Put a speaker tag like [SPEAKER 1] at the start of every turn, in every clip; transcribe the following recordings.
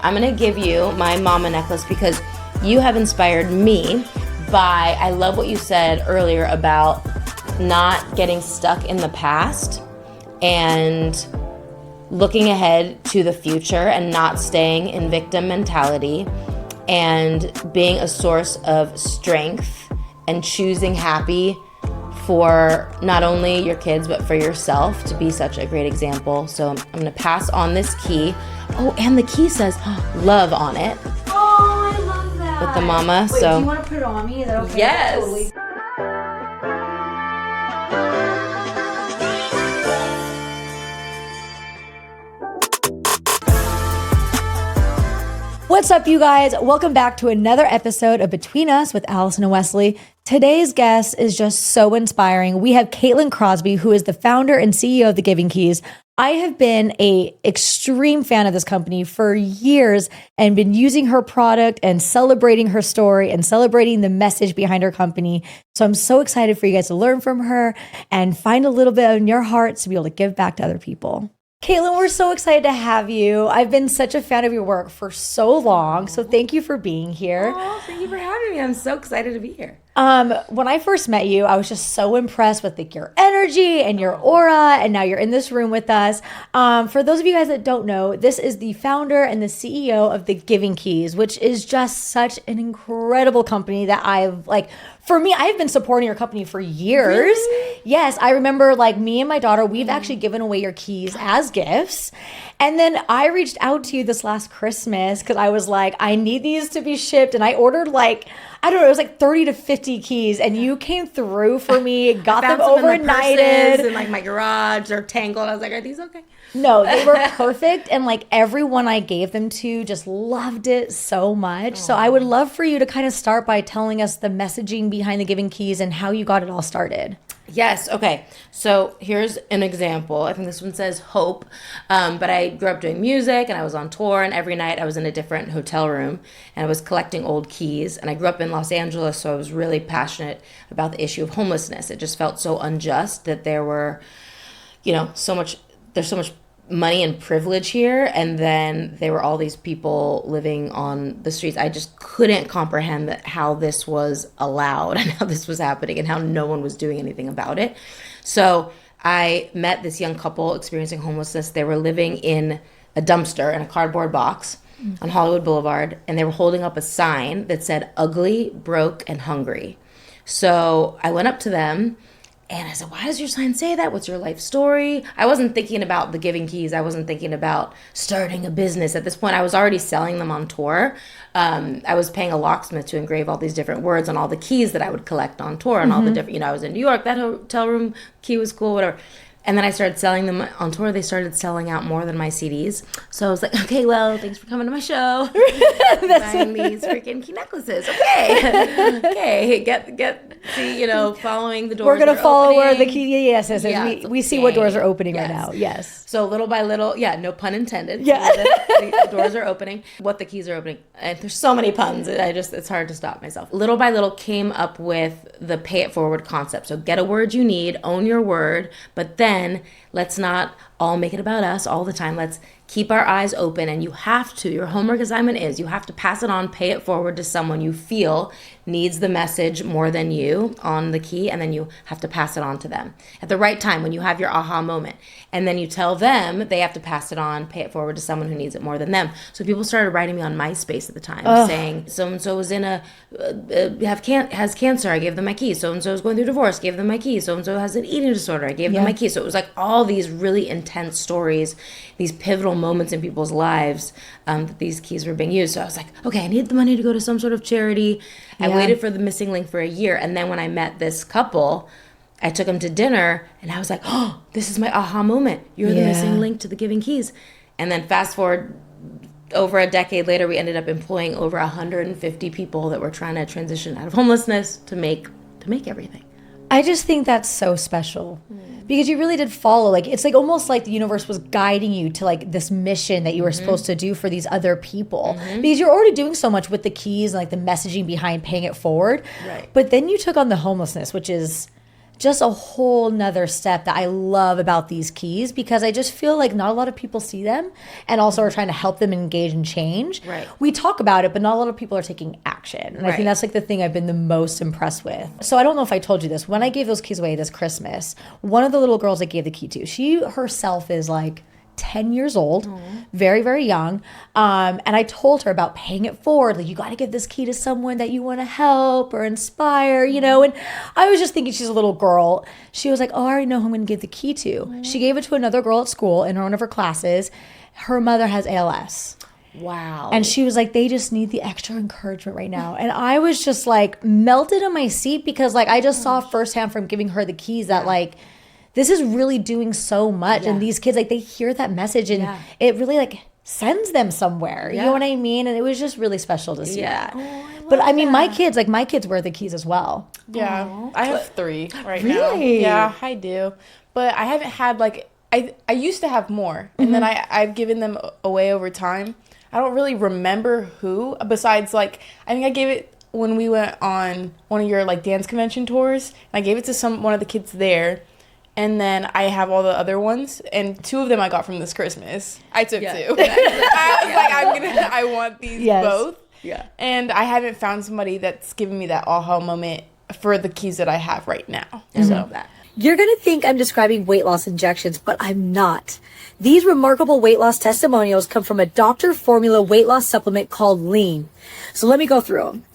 [SPEAKER 1] I'm going to give you my mama necklace because you have inspired me by, I love what you said earlier about not getting stuck in the past and looking ahead to the future and not staying in victim mentality and being a source of strength and choosing happy for not only your kids but for yourself to be such a great example. So I'm going to pass on this key. Oh, and the key says love on it.
[SPEAKER 2] Oh, I love that.
[SPEAKER 1] With the mama.
[SPEAKER 2] Wait,
[SPEAKER 1] so
[SPEAKER 2] do you want to put it on me? Is that okay?
[SPEAKER 1] Yes.
[SPEAKER 2] Totally.
[SPEAKER 3] What's up, you guys? Welcome back to another episode of Between Us with Allison and Weslie. Today's guest is just so inspiring. We have Crosby, who is the founder and CEO of The Giving Keys. I have been an extreme fan of this company for years and been using her product and celebrating her story and celebrating the message behind her company. So I'm so excited for you guys to learn from her and find a little bit in your heart to be able to give back to other people. Caitlin, we're so excited to have you. I've been such a fan of your work for so long, so thank you for being here.
[SPEAKER 1] Oh, thank you for having me. I'm so excited to be here.
[SPEAKER 3] When I first met you, I was just so impressed with your energy and your aura, and now you're in this room with us. For those of you guys that don't know, this is the founder and the CEO of The Giving Keys, which is just such an incredible company that for me, I've been supporting your company for years.
[SPEAKER 1] Really?
[SPEAKER 3] Yes, I remember me and my daughter, we've actually given away your keys as gifts. And then I reached out to you this last Christmas because I was like, I need these to be shipped. And I ordered I don't know, it was 30 to 50 keys. And you came through for me, got them overnighted.
[SPEAKER 1] In my garage, they're tangled. I was like, are these okay?
[SPEAKER 3] No, they were perfect. And everyone I gave them to just loved it so much. Aww. So I would love for you to kind of start by telling us the messaging behind The Giving Keys and how you got it all started.
[SPEAKER 1] Yes. Okay. So here's an example. I think this one says hope. But I grew up doing music and I was on tour, and every night I was in a different hotel room and I was collecting old keys. And I grew up in Los Angeles, so I was really passionate about the issue of homelessness. It just felt so unjust that there were, there's so much money and privilege here, and then there were all these people living on the streets. I just couldn't comprehend how this was allowed and how this was happening and how no one was doing anything about it. So I met this young couple experiencing homelessness. They were living in a dumpster in a cardboard box on Hollywood Boulevard, and they were holding up a sign that said ugly, broke, and hungry. So I went up to them and I said, why does your sign say that? What's your life story? I wasn't thinking about The Giving Keys. I wasn't thinking about starting a business. At this point, I was already selling them on tour. I was paying a locksmith to engrave all these different words on all the keys that I would collect on tour and all the different, I was in New York, that hotel room key was cool, whatever. And then I started selling them on tour. They started selling out more than my CDs. So I was like, okay, well, thanks for coming to my show. Buying these freaking key necklaces. Okay. Following the doors.
[SPEAKER 3] We're going to follow
[SPEAKER 1] opening.
[SPEAKER 3] Where the key, yes. We see what doors are opening right now. Yes.
[SPEAKER 1] So little by little, no pun intended.
[SPEAKER 3] Yeah.
[SPEAKER 1] The doors are opening. What the keys are opening. And there's so many puns. It's hard to stop myself. Little by little came up with the pay it forward concept. So get a word you need, own your word, but then let's not all make it about us all the time. Let's keep our eyes open, and your homework assignment is you have to pass it on, pay it forward to someone you feel needs the message more than you on the key, and then you have to pass it on to them at the right time when you have your aha moment. And then you tell them they have to pass it on, pay it forward to someone who needs it more than them. So people started writing me on MySpace at the time saying, so-and-so was in has cancer, I gave them my keys. So-and-so is going through divorce, gave them my keys. So-and-so has an eating disorder, I gave them my keys. So it was all these really intense stories, these pivotal moments in people's lives that these keys were being used. So I was like, okay, I need the money to go to some sort of charity. I waited for the missing link for a year. And then when I met this couple, I took them to dinner and I was like, oh, this is my aha moment. You're the missing link to The Giving Keys. And then fast forward over a decade later, we ended up employing over 150 people that were trying to transition out of homelessness to make everything.
[SPEAKER 3] I just think that's so special because you really did follow. It's almost like the universe was guiding you to this mission that you were supposed to do for these other people because you're already doing so much with the keys and the messaging behind paying it forward.
[SPEAKER 1] Right.
[SPEAKER 3] But then you took on the homelessness, which is just a whole nother step that I love about these keys, because I just feel like not a lot of people see them and also are trying to help them engage and change.
[SPEAKER 1] Right.
[SPEAKER 3] We talk about it, but not a lot of people are taking action. And I think that's like the thing I've been the most impressed with. So I don't know if I told you this. When I gave those keys away this Christmas, one of the little girls I gave the key to, she herself is like 10 years old, very, very young. And I told her about paying it forward. Like, you got to give this key to someone that you want to help or inspire, you know? And I was just thinking, she's a little girl. She was like, oh, I already know who I'm going to give the key to. She gave it to another girl at school in one of her classes. Her mother has ALS.
[SPEAKER 1] Wow.
[SPEAKER 3] And she was like, they just need the extra encouragement right now. And I was just like melted in my seat, because like I just saw firsthand from giving her the keys that like, this is really doing so much. And these kids, like, they hear that message and it really like sends them somewhere. You know what I mean? And it was just really special to see that. But I mean, my kids wear the keys as well.
[SPEAKER 4] Yeah.
[SPEAKER 1] Aww.
[SPEAKER 4] I have 3 right now.
[SPEAKER 3] Really?
[SPEAKER 4] Yeah, I do. But I haven't had like, I used to have more. And then I've given them away over time. I don't really remember who, besides like, I think I gave it when we went on one of your like dance convention tours. And I gave it to one of the kids there. And then I have all the other ones, and 2 of them I got from this Christmas. I took 2. I was like, I want these both.
[SPEAKER 1] Yeah.
[SPEAKER 4] And I haven't found somebody that's given me that aha moment for the keys that I have right now.
[SPEAKER 1] I love that.
[SPEAKER 3] You're going to think I'm describing weight loss injections, but I'm not. These remarkable weight loss testimonials come from a doctor formula weight loss supplement called Lean. So let me go through them.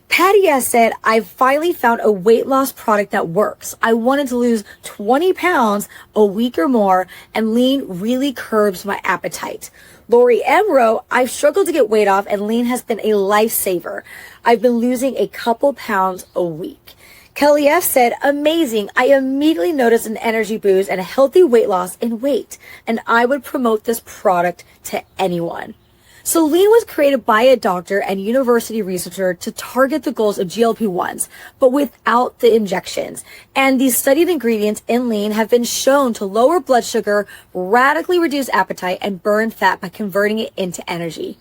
[SPEAKER 3] Patty S. said, I've finally found a weight loss product that works. I wanted to lose 20 pounds a week or more, and Lean really curbs my appetite. Lori M. wrote, I've struggled to get weight off, and Lean has been a lifesaver. I've been losing a couple pounds a week. Kelly F. said, amazing. I immediately noticed an energy boost and a healthy weight loss in weight, and I would promote this product to anyone. So Lean was created by a doctor and university researcher to target the goals of GLP-1s, but without the injections. And these studied ingredients in Lean have been shown to lower blood sugar, radically reduce appetite, and burn fat by converting it into energy.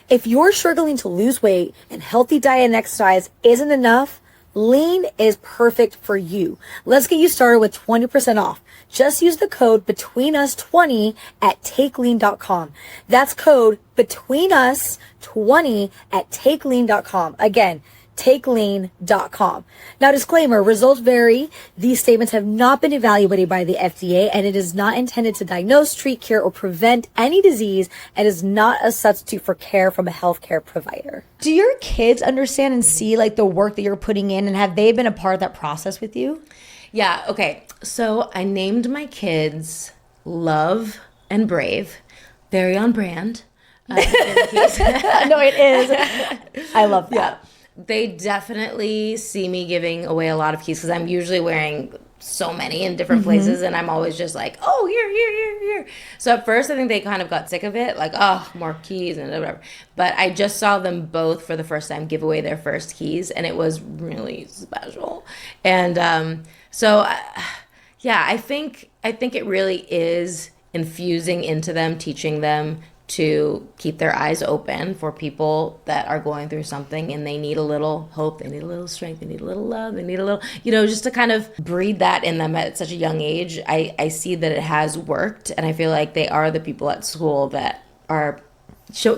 [SPEAKER 3] If you're struggling to lose weight and healthy diet and exercise isn't enough, Lean is perfect for you. Let's get you started with 20% off. Just use the code BetweenUs20 at TakeLean.com. That's code BetweenUs20 at TakeLean.com. Again, TakeLean.com. Now, disclaimer, results vary. These statements have not been evaluated by the FDA, and it is not intended to diagnose, treat, cure, or prevent any disease, and is not a substitute for care from a healthcare provider. Do your kids understand and see like the work that you're putting in, and have they been a part of that process with you?
[SPEAKER 1] Yeah, okay. So I named my kids Love and Brave. Very on brand.
[SPEAKER 3] No, it is. I love that.
[SPEAKER 1] Yeah. They definitely see me giving away a lot of keys because I'm usually wearing so many in different places, and I'm always just like, oh, here. So at first I think they kind of got sick of it, like, oh, more keys and whatever. But I just saw them both for the first time give away their first keys, and it was really special. And I think it really is infusing into them, teaching them to keep their eyes open for people that are going through something and they need a little hope, they need a little strength, they need a little love, they need a little, just to kind of breed that in them at such a young age. I see that it has worked, and I feel like they are the people at school that are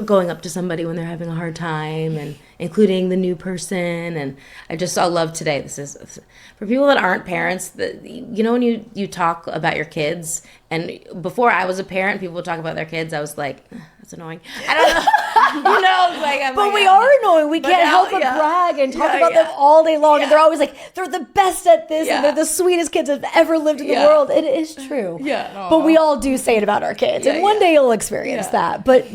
[SPEAKER 1] going up to somebody when they're having a hard time, and including the new person. And I just saw Love today. This is for people that aren't parents, when you talk about your kids, and before I was a parent, people would talk about their kids, I was like, that's annoying. I don't know.
[SPEAKER 3] But we are annoying. We can't help but brag and talk about them all day long. And they're always like, they're the best at this, and they're the sweetest kids that have ever lived in the world. It is true.
[SPEAKER 4] Yeah.
[SPEAKER 3] But we all do say it about our kids. And one day you'll experience that. But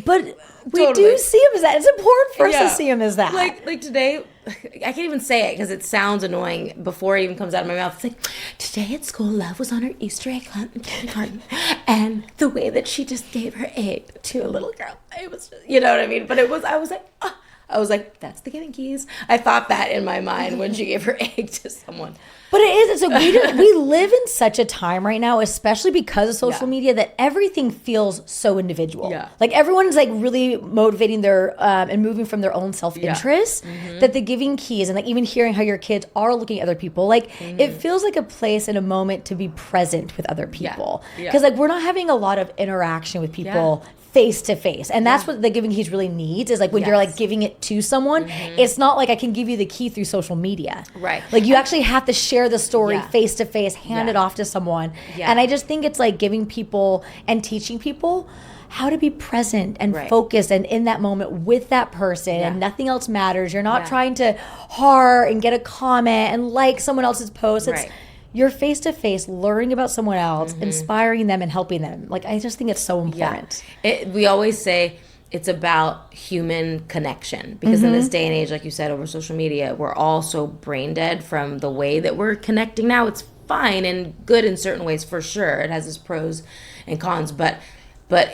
[SPEAKER 3] we do see them as that. It's important for us to see them as that.
[SPEAKER 1] Like today, I can't even say it because it sounds annoying before it even comes out of my mouth. It's like, today at school, Love was on her Easter egg hunt in kindergarten, and the way that she just gave her egg to a little girl, it was just, you know what I mean? But I was like, oh, I was like, that's the giving keys. I thought that in my mind when she gave her egg to someone.
[SPEAKER 3] But it is. So we live in such a time right now, especially because of social media, that everything feels so individual.
[SPEAKER 1] Yeah.
[SPEAKER 3] Like everyone's like really motivating their and moving from their own self-interest. That the giving keys and like even hearing how your kids are looking at other people, like it feels like a place and a moment to be present with other people. Because like we're not having a lot of interaction with people face to face, and that's what the giving keys really needs, is like when you're like giving it to someone, it's not like I can give you the key through social media,
[SPEAKER 1] right?
[SPEAKER 3] Like you actually have to share the story face to face, hand it off to someone. And I just think it's like giving people and teaching people how to be present and focused and in that moment with that person, and nothing else matters. You're not trying to heart and get a comment and like someone else's post. It's you're face to face, learning about someone else, inspiring them and helping them. Like, I just think it's so important.
[SPEAKER 1] We always say it's about human connection, because in this day and age, like you said, over social media, we're all so brain dead from the way that we're connecting now. It's fine and good in certain ways, for sure. It has its pros and cons, but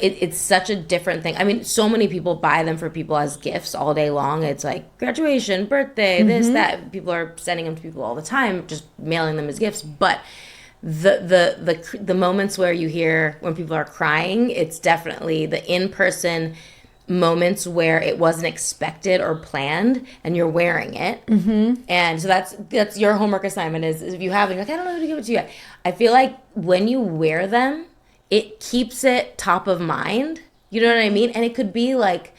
[SPEAKER 1] it's such a different thing. I mean, so many people buy them for people as gifts all day long. It's like graduation, birthday, this, that. People are sending them to people all the time, just mailing them as gifts. But the moments where you hear when people are crying, it's definitely the in-person moments where it wasn't expected or planned, and you're wearing it. And so that's your homework assignment, is if you have it, you're like, I don't know who to give it to yet. I feel like when you wear them, it keeps it top of mind. You know what I mean? And it could be like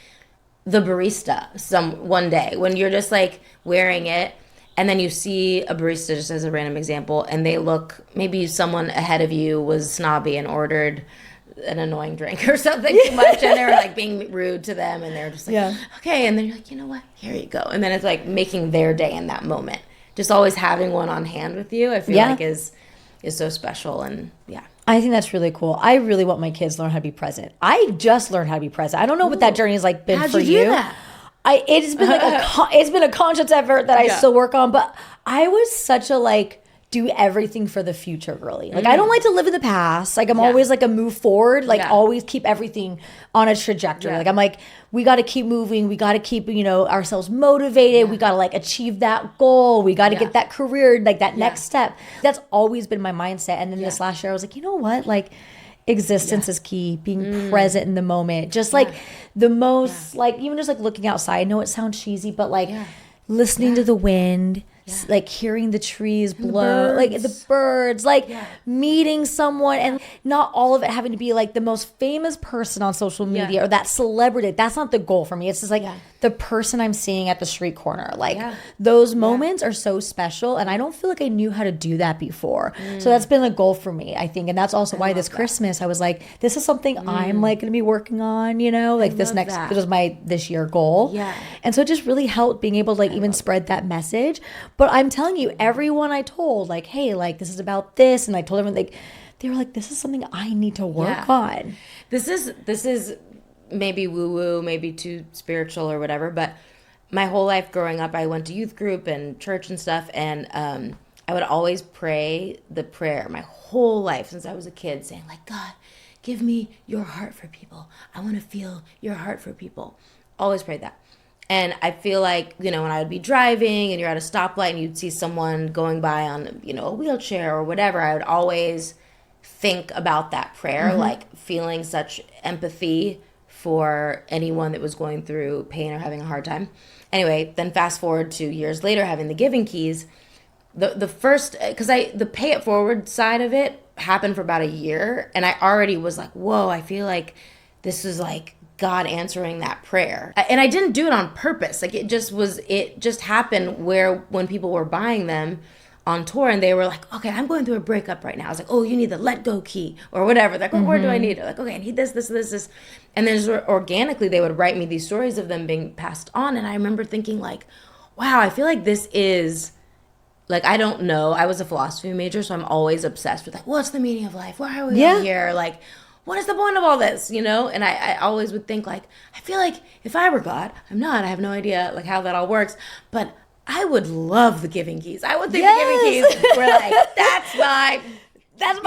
[SPEAKER 1] the barista one day when you're just like wearing it, and then you see a barista, just as a random example, and they look, maybe someone ahead of you was snobby and ordered an annoying drink or something too much, and they were like being rude to them, and they're just like, okay, and then you're like, you know what, here you go. And then it's like making their day in that moment. Just always having one on hand with you, I feel like is so special. And
[SPEAKER 3] I think that's really cool. I really want my kids to learn how to be present. I just learned how to be present. I don't know what that journey has like been for you.
[SPEAKER 1] Do that?
[SPEAKER 3] It's been like it's been a conscious effort that I still work on, but I was such a like do everything for the future girly. Like I don't like to live in the past. Like I'm always like a move forward, like always keep everything on a trajectory. Like I'm like, we got to keep moving. We got to keep, ourselves motivated. We got to like achieve that goal. We got to get that career, like that next step. That's always been my mindset. And then this last year I was like, you know what? Like existence is key. Being present in the moment. Just like the most, like even just like looking outside. I know it sounds cheesy, but like listening to the wind, like hearing the trees blow, like the birds, like meeting someone, and not all of it having to be like the most famous person on social media or that celebrity. That's not the goal for me. It's just like the person I'm seeing at the street corner. Like those moments are so special, and I don't feel like I knew how to do that before. So that's been a goal for me, I think. And that's also why this Christmas I was like, this is something I'm like going to be working on, like this was my this year goal. And so it just really helped being able to like even spread that message. But I'm telling you, everyone I told, like, hey, like this is about this, and I told everyone, like, they were like, this is something I need to work on. This
[SPEAKER 1] is maybe woo-woo, maybe too spiritual or whatever, but my whole life growing up, I went to youth group and church and stuff, and I would always pray the prayer my whole life since I was a kid, saying like, God, give me your heart for people. I want to feel your heart for people. Always prayed that. And I feel like, when I would be driving and you're at a stoplight and you'd see someone going by on, a wheelchair or whatever, I would always think about that prayer, like feeling such empathy for anyone that was going through pain or having a hard time. Anyway, then fast forward to years later, having the giving keys, the first, because the pay it forward side of it happened for about a year, and I already was like, whoa, I feel like this is like God answering that prayer. And I didn't do it on purpose. Like it just happened where when people were buying them on tour and they were like, okay, I'm going through a breakup right now. I was like, oh, you need the let go key or whatever. They're like, what word do I need? They're like, okay, I need this. And then just organically they would write me these stories of them being passed on. And I remember thinking like, wow, I feel like this is like, I don't know. I was a philosophy major, so I'm always obsessed with like, what's the meaning of life? Why are we here? Like, what is the point of all this, And I always would think like, I feel like if I were God, I'm not, I have no idea like how that all works, but I would love the giving keys. I would think the giving keys were like, that's my vibe,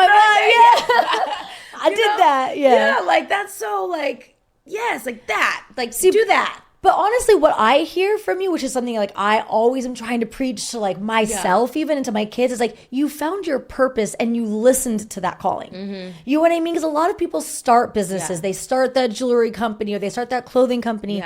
[SPEAKER 1] I
[SPEAKER 3] did that,
[SPEAKER 1] Yeah, like that's so like, yes, like that, like do that.
[SPEAKER 3] But honestly, what I hear from you, which is something like I always am trying to preach to like myself, even and to my kids, is like you found your purpose and you listened to that calling. You know what I mean? Because a lot of people start businesses. They start that jewelry company or they start that clothing company.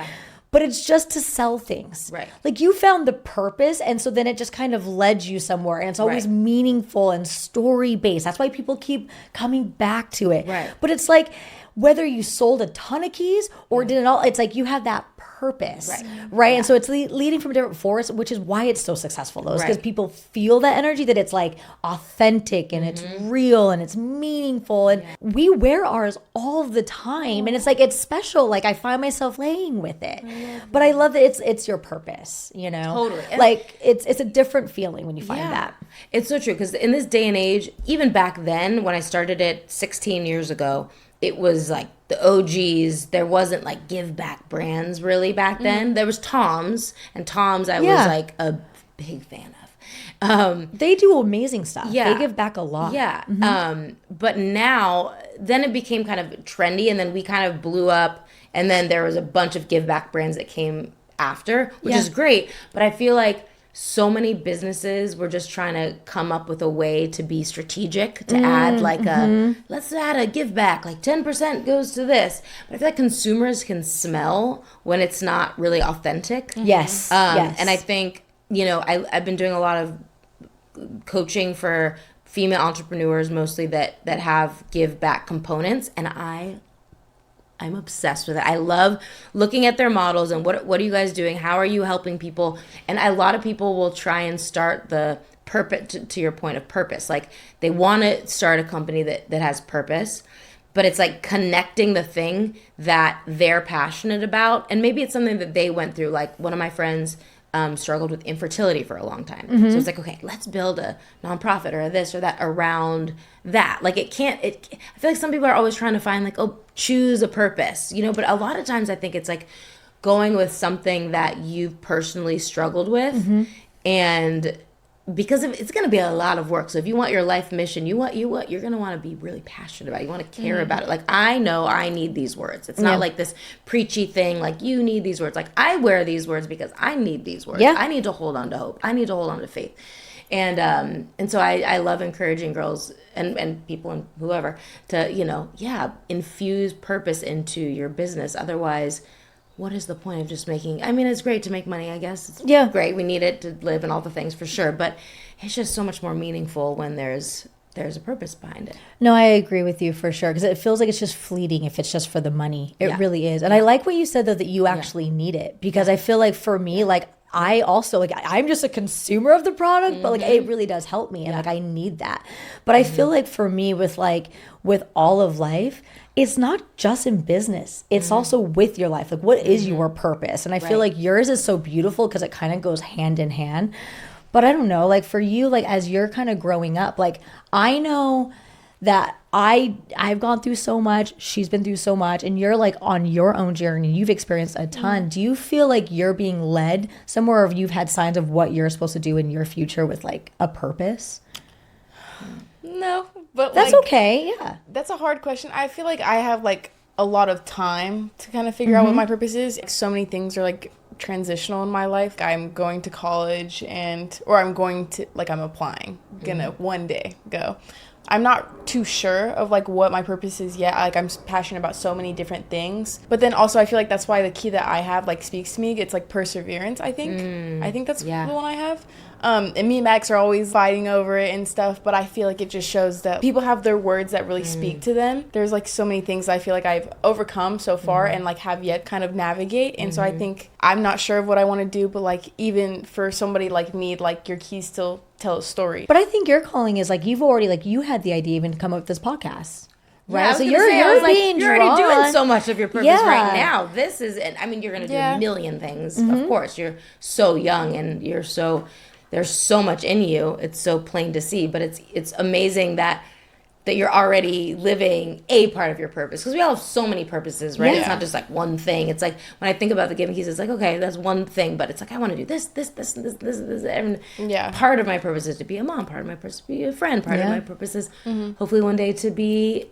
[SPEAKER 3] But it's just to sell things.
[SPEAKER 1] Right.
[SPEAKER 3] Like you found the purpose, and so then it just kind of led you somewhere. And it's always meaningful and story-based. That's why people keep coming back to it.
[SPEAKER 1] Right.
[SPEAKER 3] But it's like whether you sold a ton of keys or did it all, it's like you have that purpose. Right? And so it's leading from a different force, which is why it's so successful, though. Because people feel that energy, that it's like authentic and it's real and it's meaningful. And we wear ours all the time. And it's like, it's special. Like I find myself laying with it. But I love that it's your purpose, you know?
[SPEAKER 1] Totally.
[SPEAKER 3] Like it's a different feeling when you find that.
[SPEAKER 1] It's so true. Because in this day and age, even back then, when I started it 16 years ago, it was like the OGs. There wasn't like give back brands really back then. There was Tom's, and Tom's I was like a big fan of.
[SPEAKER 3] They do amazing stuff.
[SPEAKER 1] Yeah.
[SPEAKER 3] They give back a lot.
[SPEAKER 1] Yeah. But now, then it became kind of trendy, and then we kind of blew up, and then there was a bunch of give back brands that came after, which is great. But I feel like so many businesses were just trying to come up with a way to be strategic, to add like let's add a give back, like 10% goes to this. But I feel like consumers can smell when it's not really authentic.
[SPEAKER 3] Yes.
[SPEAKER 1] And I think, you know, I've been doing a lot of coaching for female entrepreneurs mostly that have give back components, and I'm obsessed with it. I love looking at their models and what are you guys doing? How are you helping people? And a lot of people will try and start the purpose, to your point of purpose. Like they want to start a company that has purpose, but it's like connecting the thing that they're passionate about. And maybe it's something that they went through. Like one of my friends struggled with infertility for a long time. So it's like, okay, let's build a nonprofit or this or that around that. Like I feel like some people are always trying to find like, oh, choose a purpose, you know, but a lot of times I think it's like going with something that you've personally struggled with. And because it's going to be a lot of work. So if you want your life mission, you're going to want to be really passionate about it. You want to care about it. Like, I know I need these words. It's not like this preachy thing. Like, you need these words. Like, I wear these words because I need these words.
[SPEAKER 3] Yeah.
[SPEAKER 1] I need to hold on to hope. I need to hold on to faith. And so I love encouraging girls and people and whoever to, you know, infuse purpose into your business. Otherwise, what is the point of just making, I mean, it's great to make money, I guess. It's great. We need it to live and all the things for sure. But it's just so much more meaningful when there's a purpose behind it.
[SPEAKER 3] No, I agree with you for sure. Because it feels like it's just fleeting if it's just for the money. It really is. And I like what you said, though, that you actually need it. Because I feel like for me, like, I also, like, I'm just a consumer of the product, but like it really does help me, and like I need that. But I feel like for me, with all of life, it's not just in business, it's also with your life. Like, what is your purpose? And I feel like yours is so beautiful because it kind of goes hand in hand. But I don't know, like for you, like as you're kind of growing up, like I know that I've gone through so much, she's been through so much, and you're like on your own journey. You've experienced a ton. Do you feel like you're being led somewhere, or you've had signs of what you're supposed to do in your future with like a purpose?
[SPEAKER 4] No, but
[SPEAKER 3] that's
[SPEAKER 4] like,
[SPEAKER 3] okay. Yeah.
[SPEAKER 4] That's a hard question. I feel like I have like a lot of time to kind of figure out what my purpose is. So many things are like transitional in my life. I'm going to college I'm applying, gonna one day go. I'm not too sure of like what my purpose is yet. Like I'm passionate about so many different things, but then also I feel like that's why the key that I have like speaks to me. It's like perseverance. I think that's the one I have. And me and Max are always fighting over it and stuff, but I feel like it just shows that people have their words that really speak to them. There's like so many things I feel like I've overcome so far and like have yet kind of navigate. And so I think I'm not sure of what I want to do, but like even for somebody like me, like your keys still tell a story.
[SPEAKER 3] But I think your calling is like you've already like you had the idea even to come up with this podcast. Right.
[SPEAKER 1] Yeah,
[SPEAKER 3] So
[SPEAKER 1] you're
[SPEAKER 3] being
[SPEAKER 1] you're already doing so much of your purpose right now. This is it. I mean, you're going to do a million things. Of course, you're so young and there's so much in you. It's so plain to see, but it's amazing that you're already living a part of your purpose, because we all have so many purposes, right? It's not just like one thing. It's like when I think about the Giving Keys, it's like, okay, that's one thing, but it's like I want to do this, and part of my purpose is to be a mom, part of my purpose is to be a friend, part of my purpose is hopefully one day to be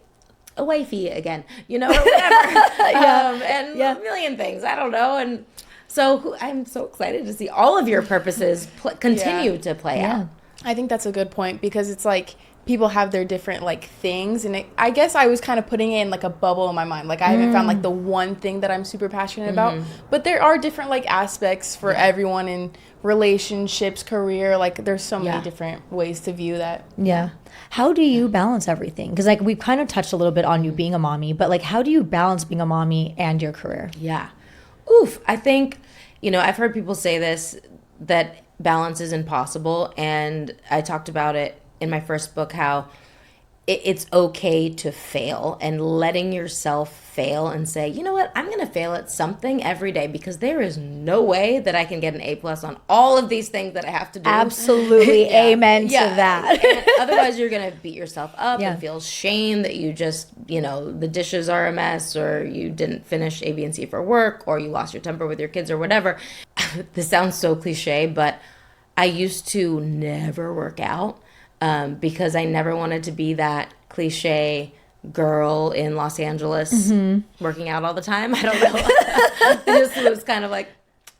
[SPEAKER 1] a wifey again, you know, or whatever. And a million things, I don't know. And So I'm so excited to see all of your purposes continue to play out.
[SPEAKER 4] I think that's a good point because it's like people have their different like things, and I guess I was kind of putting it in like a bubble in my mind. Like I haven't found like the one thing that I'm super passionate about, but there are different like aspects for everyone in relationships, career. Like there's so many different ways to view that.
[SPEAKER 3] Yeah. How do you balance everything? Because like we've kind of touched a little bit on you being a mommy, but like how do you balance being a mommy and your career?
[SPEAKER 1] Yeah. Oof. I think, I've heard people say this, that balance is impossible. And I talked about it in my first book, how it's okay to fail, and letting yourself fail and say, you know what, I'm going to fail at something every day because there is no way that I can get an A+ on all of these things that I have to do.
[SPEAKER 3] Absolutely. Amen to that.
[SPEAKER 1] And otherwise you're going to beat yourself up and feel shame that you just, the dishes are a mess, or you didn't finish A, B, and C for work, or you lost your temper with your kids or whatever. This sounds so cliche, but I used to never work out. Because I never wanted to be that cliche girl in Los Angeles working out all the time. I don't know. It was kind of like,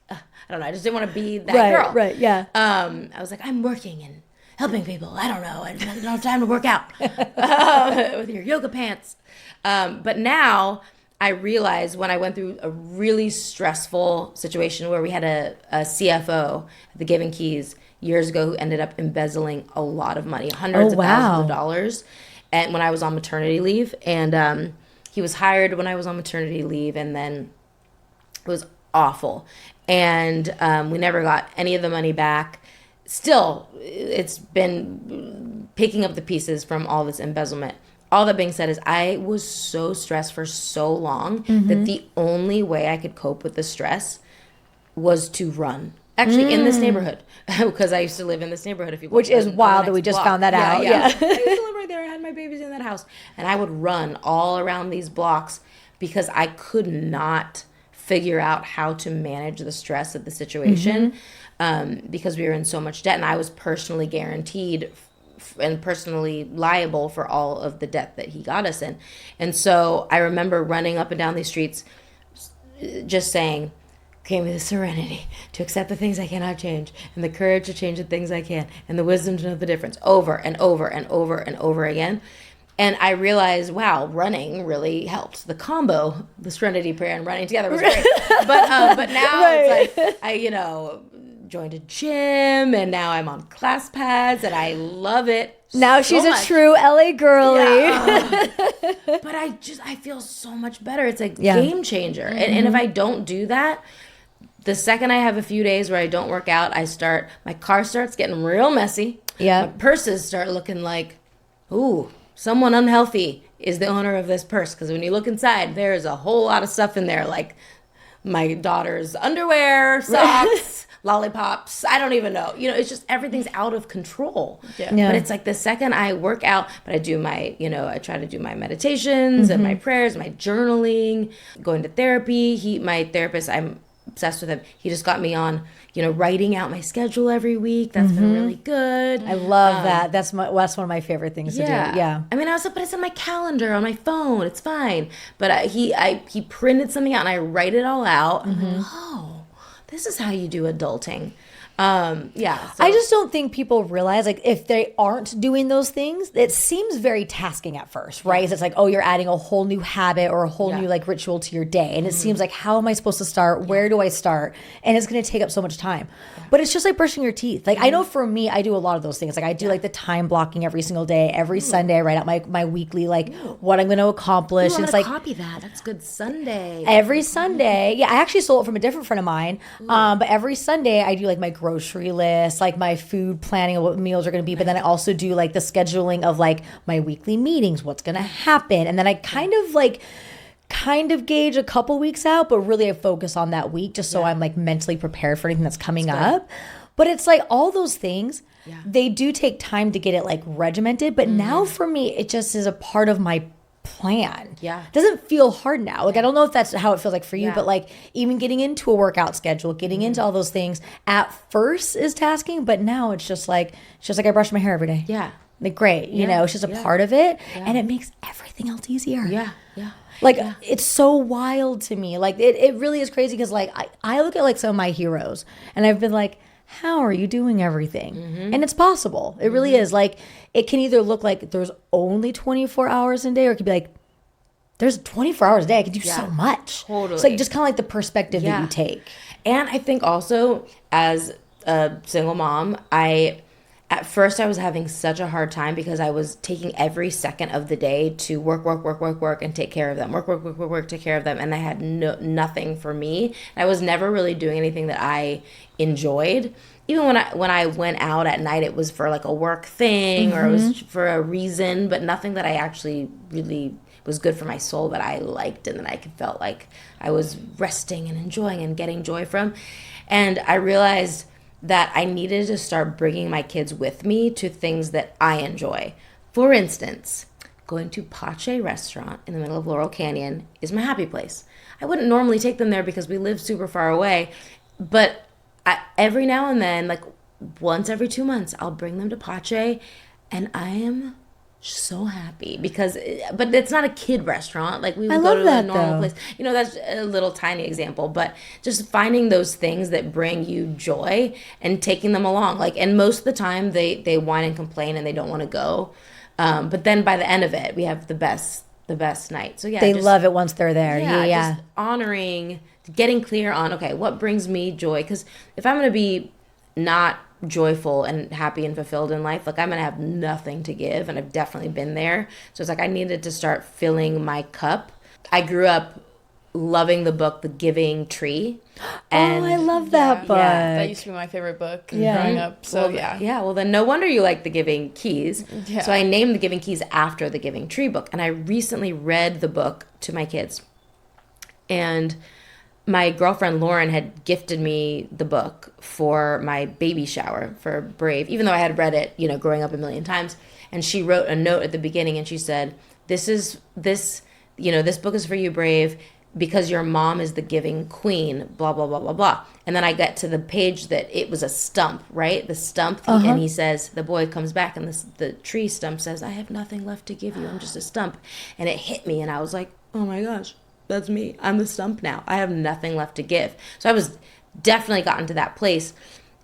[SPEAKER 1] I don't know. I just didn't want to be that girl.
[SPEAKER 3] Right, yeah.
[SPEAKER 1] I was like, I'm working and helping people. I don't know. I don't have time to work out with your yoga pants. But now I realize, when I went through a really stressful situation where we had a CFO at the Giving Keys years ago who ended up embezzling a lot of money, hundreds of thousands of dollars, and when I was on maternity leave. And he was hired when I was on maternity leave, and then it was awful. And we never got any of the money back. Still, it's been picking up the pieces from all this embezzlement. All that being said is I was so stressed for so long that the only way I could cope with the stress was to run. Actually, in this neighborhood, because I used to live in this neighborhood.
[SPEAKER 3] Which is wild that we just found that out. Yeah.
[SPEAKER 1] I used to live right there. I had my babies in that house. And I would run all around these blocks because I could not figure out how to manage the stress of the situation because we were in so much debt. And I was personally guaranteed and personally liable for all of the debt that he got us in. And so I remember running up and down these streets just saying, gave me the serenity to accept the things I cannot change, and the courage to change the things I can, and the wisdom to know the difference, over and over and over and over again. And I realized, wow, running really helped. The combo, the serenity prayer and running together was great. But now it's like, I, joined a gym, and now I'm on class pads, and I love it.
[SPEAKER 3] Now she's a true LA girly.
[SPEAKER 1] Yeah, but I feel so much better. It's a game changer. And if I don't do that, the second I have a few days where I don't work out, my car starts getting real messy. Yeah. My purses start looking like, ooh, someone unhealthy is the owner of this purse. Because when you look inside, there's a whole lot of stuff in there, like my daughter's underwear, socks, lollipops. I don't even know. It's just everything's out of control. Yeah. But it's like the second I work out, but I do my, I try to do my meditations and my prayers, my journaling, going to therapy. My therapist, I'm obsessed with him. He just got me on, writing out my schedule every week. That's been really good.
[SPEAKER 3] I love that. That's one of my favorite things to do. Yeah.
[SPEAKER 1] I mean, I was like, but it's on my calendar on my phone. It's fine. But he printed something out and I write it all out. I'm like, oh, this is how you do adulting. So.
[SPEAKER 3] I just don't think people realize, like, if they aren't doing those things, it seems very tasking at first, right? It's like, oh, you're adding a whole new habit or a whole new like ritual to your day, and it seems like, how am I supposed to start? Where do I start? And it's going to take up so much time. But it's just like brushing your teeth. Like I know for me, I do a lot of those things. Like I do like the time blocking every single day. Every Sunday, I write out my weekly like what I'm going to accomplish.
[SPEAKER 1] I'm
[SPEAKER 3] it's
[SPEAKER 1] gonna
[SPEAKER 3] like
[SPEAKER 1] copy that. That's good. Sunday.
[SPEAKER 3] Every Sunday, I actually stole it from a different friend of mine. But every Sunday, I do like my grocery list, like my food planning of what meals are going to be. But then I also do like the scheduling of like my weekly meetings, what's going to happen. And then I kind of gauge a couple weeks out, but really I focus on that week just so I'm like mentally prepared for anything that's coming up. But it's like all those things, they do take time to get it like regimented. But now for me, it just is a part of my plan. Yeah. It doesn't feel hard now. Like I don't know if that's how it feels like for you, but like even getting into a workout schedule, getting into all those things at first is tasking, but now it's just like I brush my hair every day.
[SPEAKER 1] Yeah.
[SPEAKER 3] like, great, you know, it's just a part of it. And it makes everything else easier.
[SPEAKER 1] Yeah.
[SPEAKER 3] Like, it's so wild to me. Like, it really is crazy because, like, I look at, like, some of my heroes and I've been like, how are you doing everything? And it's possible. It really is. Like, it can either look like there's only 24 hours in a day, or it could be like, there's 24 hours a day. I can do so much.
[SPEAKER 1] Totally.
[SPEAKER 3] It's like just kind of like the perspective that you take.
[SPEAKER 1] And I think also as a single mom, at first I was having such a hard time because I was taking every second of the day to work, and take care of them. Work, take care of them. And I had nothing for me. I was never really doing anything that I enjoyed. Even when I went out at night, it was for like a work thing or it was for a reason, but nothing that I actually really was good for my soul that I liked and that I felt like I was resting and enjoying and getting joy from. And I realized that I needed to start bringing my kids with me to things that I enjoy. For instance, going to Pache restaurant in the middle of Laurel Canyon is my happy place. I wouldn't normally take them there because we live super far away, but every now and then, like once every 2 months, I'll bring them to Pache, and I am so happy but it's not a kid restaurant. Like we would go to a normal place. You know, that's a little tiny example, but just finding those things that bring you joy and taking them along. Like, and most of the time they whine and complain and they don't want to go. But then by the end of it, we have the best night. So yeah,
[SPEAKER 3] they love it once they're there. Yeah.
[SPEAKER 1] Just honoring, getting clear on, okay, what brings me joy? Because if I'm going to be not joyful and happy and fulfilled in life, like I'm gonna have nothing to give, and I've definitely been there. So it's like I needed to start filling my cup. I grew up loving the book The Giving Tree, and
[SPEAKER 3] I love that book.
[SPEAKER 4] Yeah, that used to be my favorite book growing up. So
[SPEAKER 1] well then no wonder you like The Giving Keys. So I named The Giving Keys after The Giving Tree book, and I recently read the book to my kids, and my girlfriend Lauren had gifted me the book for my baby shower for Brave, even though I had read it, you know, growing up a million times. And she wrote a note at the beginning and she said, this book is for you, Brave, because your mom is the giving queen, blah, blah, blah, blah, blah. And then I got to the page that it was a stump, right? The stump. And he says, the boy comes back and the tree stump says, I have nothing left to give you. I'm just a stump. And it hit me and I was like, oh my gosh. That's me. I'm the stump now. I have nothing left to give. So I was definitely gotten to that place.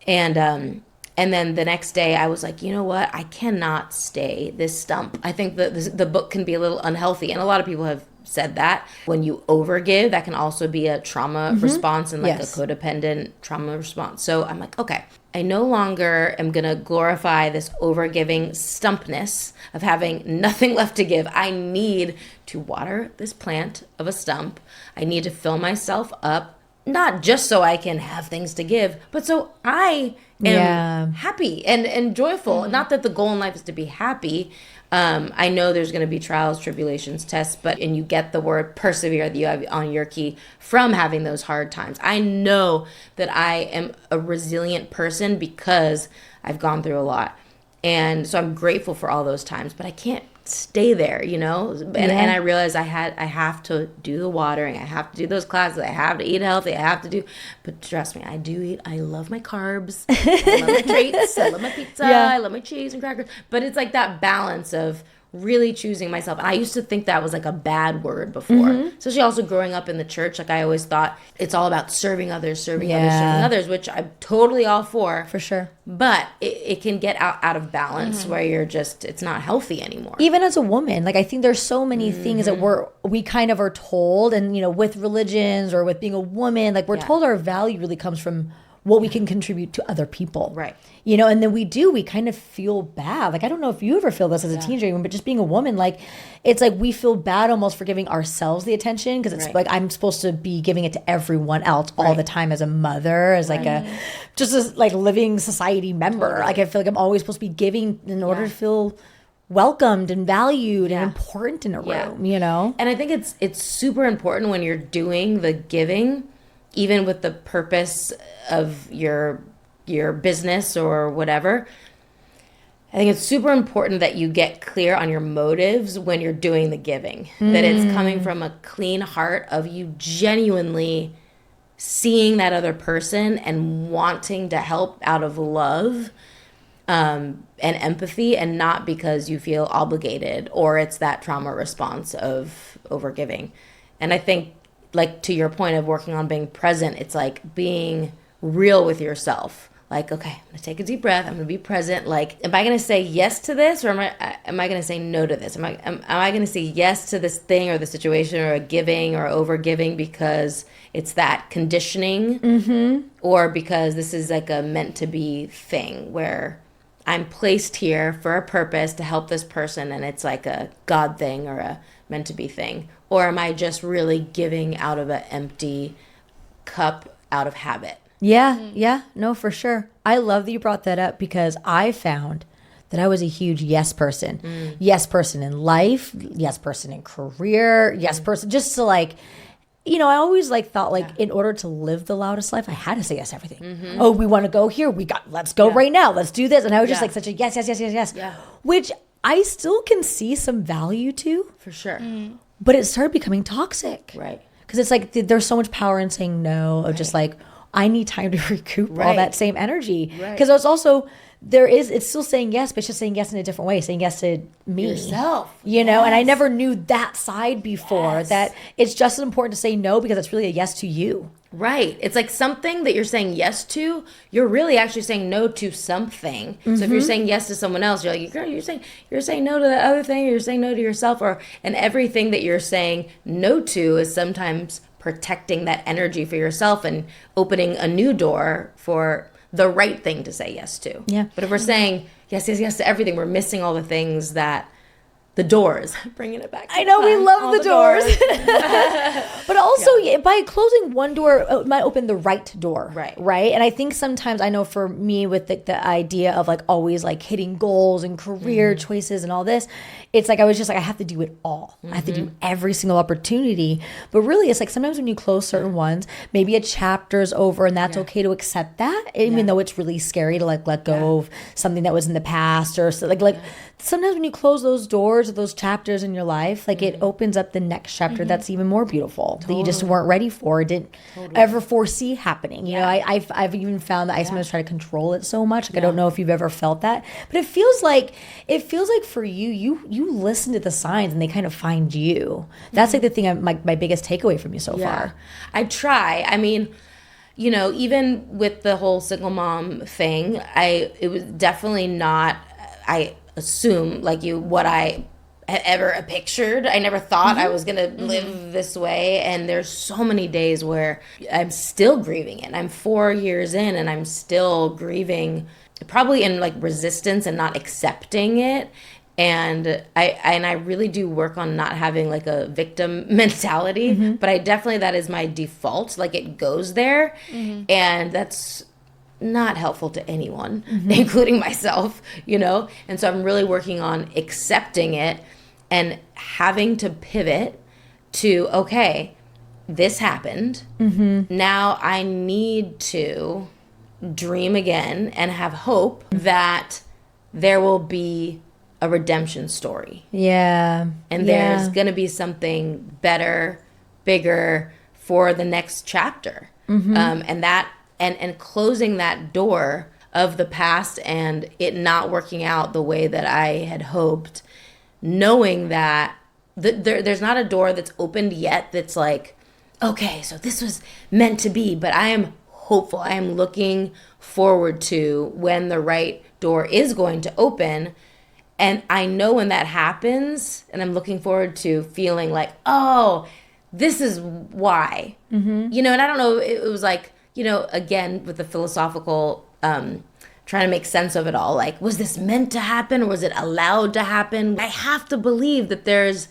[SPEAKER 1] And then the next day I was like, you know what? I cannot stay this stump. I think that the book can be a little unhealthy. And a lot of people have said that. When you overgive, that can also be a trauma response and like a codependent trauma response. So I'm like, okay, I no longer am going to glorify this overgiving stumpness of having nothing left to give. I need to water this plant of a stump. I need to fill myself up, not just so I can have things to give, but so I am happy and joyful. Not that the goal in life is to be happy. I know there's going to be trials, tribulations, tests, and you get the word persevere that you have on your key from having those hard times. I know that I am a resilient person because I've gone through a lot. And so I'm grateful for all those times, but I can't stay there, you know? And I realized I have to do the watering. I have to do those classes. I have to eat healthy. I have to do, but trust me, I do eat. I love my carbs. I love my treats. I love my pizza. I love my cheese and crackers. But it's like that balance of really choosing myself. And I used to think that was like a bad word before. Especially also growing up in the church. Like I always thought it's all about serving others, serving others, which I'm totally all for.
[SPEAKER 3] For sure.
[SPEAKER 1] But it can get out of balance where you're just, it's not healthy anymore.
[SPEAKER 3] Even as a woman, like I think there's so many things that we kind of are told, and you know, with religions or with being a woman, like we're told our value really comes from what we can contribute to other people.
[SPEAKER 1] Right.
[SPEAKER 3] You know, and then we kind of feel bad. Like, I don't know if you ever feel this as a teenager, but just being a woman, like, it's like we feel bad almost for giving ourselves the attention because it's like I'm supposed to be giving it to everyone else all the time as a mother, as like just as like living society member. Totally. Like, I feel like I'm always supposed to be giving in order to feel welcomed and valued and important in a room, you know?
[SPEAKER 1] And I think it's super important when you're doing the giving, even with the purpose of your business or whatever. I think it's super important that you get clear on your motives when you're doing the giving. That it's coming from a clean heart of you genuinely seeing that other person and wanting to help out of love. and empathy, and not because you feel obligated or it's that trauma response of overgiving. And I think, like, to your point of working on being present, it's like being real with yourself. Like, okay, I'm going to take a deep breath. I'm going to be present. Like, am I going to say yes to this, or am I going to say no to this? Am I going to say yes to this thing or the situation or a giving or over giving because it's that conditioning, or because this is like a meant to be thing where I'm placed here for a purpose to help this person, and it's like a God thing or a meant to be thing? Or am I just really giving out of an empty cup out of habit?
[SPEAKER 3] Yeah, no, for sure. I love that you brought that up, because I found that I was a huge yes person. Yes person in life, yes person in career, yes person, just to like, I always like thought like in order to live the loudest life, I had to say yes to everything. Oh, we want to go here. Let's go right now. Let's do this. And I was just like such a yes.
[SPEAKER 1] Yeah.
[SPEAKER 3] Which I still can see some value to.
[SPEAKER 1] For sure.
[SPEAKER 3] But it started becoming toxic.
[SPEAKER 1] Right.
[SPEAKER 3] Because it's like there's so much power in saying no, of just like, I need time to recoup all that same energy. Because it's also, it's still saying yes, but it's just saying yes in a different way, saying yes to me.
[SPEAKER 1] Yourself.
[SPEAKER 3] And I never knew that side before, that it's just as important to say no because it's really a yes to you.
[SPEAKER 1] Right. It's like something that you're saying yes to, you're really actually saying no to something. So if you're saying yes to someone else, you're like, girl, you're saying no to the other thing, or you're saying no to yourself, and everything that you're saying no to is sometimes protecting that energy for yourself and opening a new door for the right thing to say yes to.
[SPEAKER 3] Yeah.
[SPEAKER 1] But if we're saying yes to everything, we're missing all the things that the doors, bringing it back to
[SPEAKER 3] I know, we love
[SPEAKER 1] all
[SPEAKER 3] the doors. But also, by closing one door, it might open the right door. Right. And I think sometimes, I know for me with the idea of like always like hitting goals and career choices and all this, it's like I was just like, I have to do it all. I have to do every single opportunity. But really, it's like sometimes when you close certain ones, maybe a chapter's over, and that's okay to accept that, even though it's really scary to like let go of something that was in the past, or so, like sometimes when you close those doors or those chapters in your life, like it opens up the next chapter that's even more beautiful, that you just weren't ready for, or didn't ever foresee happening. I've even found that I sometimes try to control it so much. Like I don't know if you've ever felt that, but it feels like for you listen to the signs and they kind of find you. That's like the thing, my biggest takeaway from you so far.
[SPEAKER 1] I try. I mean, even with the whole single mom thing, it was definitely not, I assume, like what I had ever pictured. I never thought I was gonna live this way, and there's so many days where I'm still grieving it. I'm 4 years in and I'm still grieving, probably in like resistance and not accepting it. And I really do work on not having like a victim mentality, but that is my default. Like it goes there, and that's not helpful to anyone, including myself, And so I'm really working on accepting it and having to pivot to, okay, this happened. Now I need to dream again and have hope that there will be a redemption story.
[SPEAKER 3] Yeah.
[SPEAKER 1] And there's going to be something better, bigger for the next chapter. And closing that door of the past and it not working out the way that I had hoped, knowing that there's not a door that's opened yet that's like, okay, so this was meant to be, but I am hopeful. I am looking forward to when the right door is going to open. And I know when that happens, and I'm looking forward to feeling like, oh, this is why. And I don't know, it was like, again, with the philosophical, trying to make sense of it all. Like, was this meant to happen, or was it allowed to happen? I have to believe that there's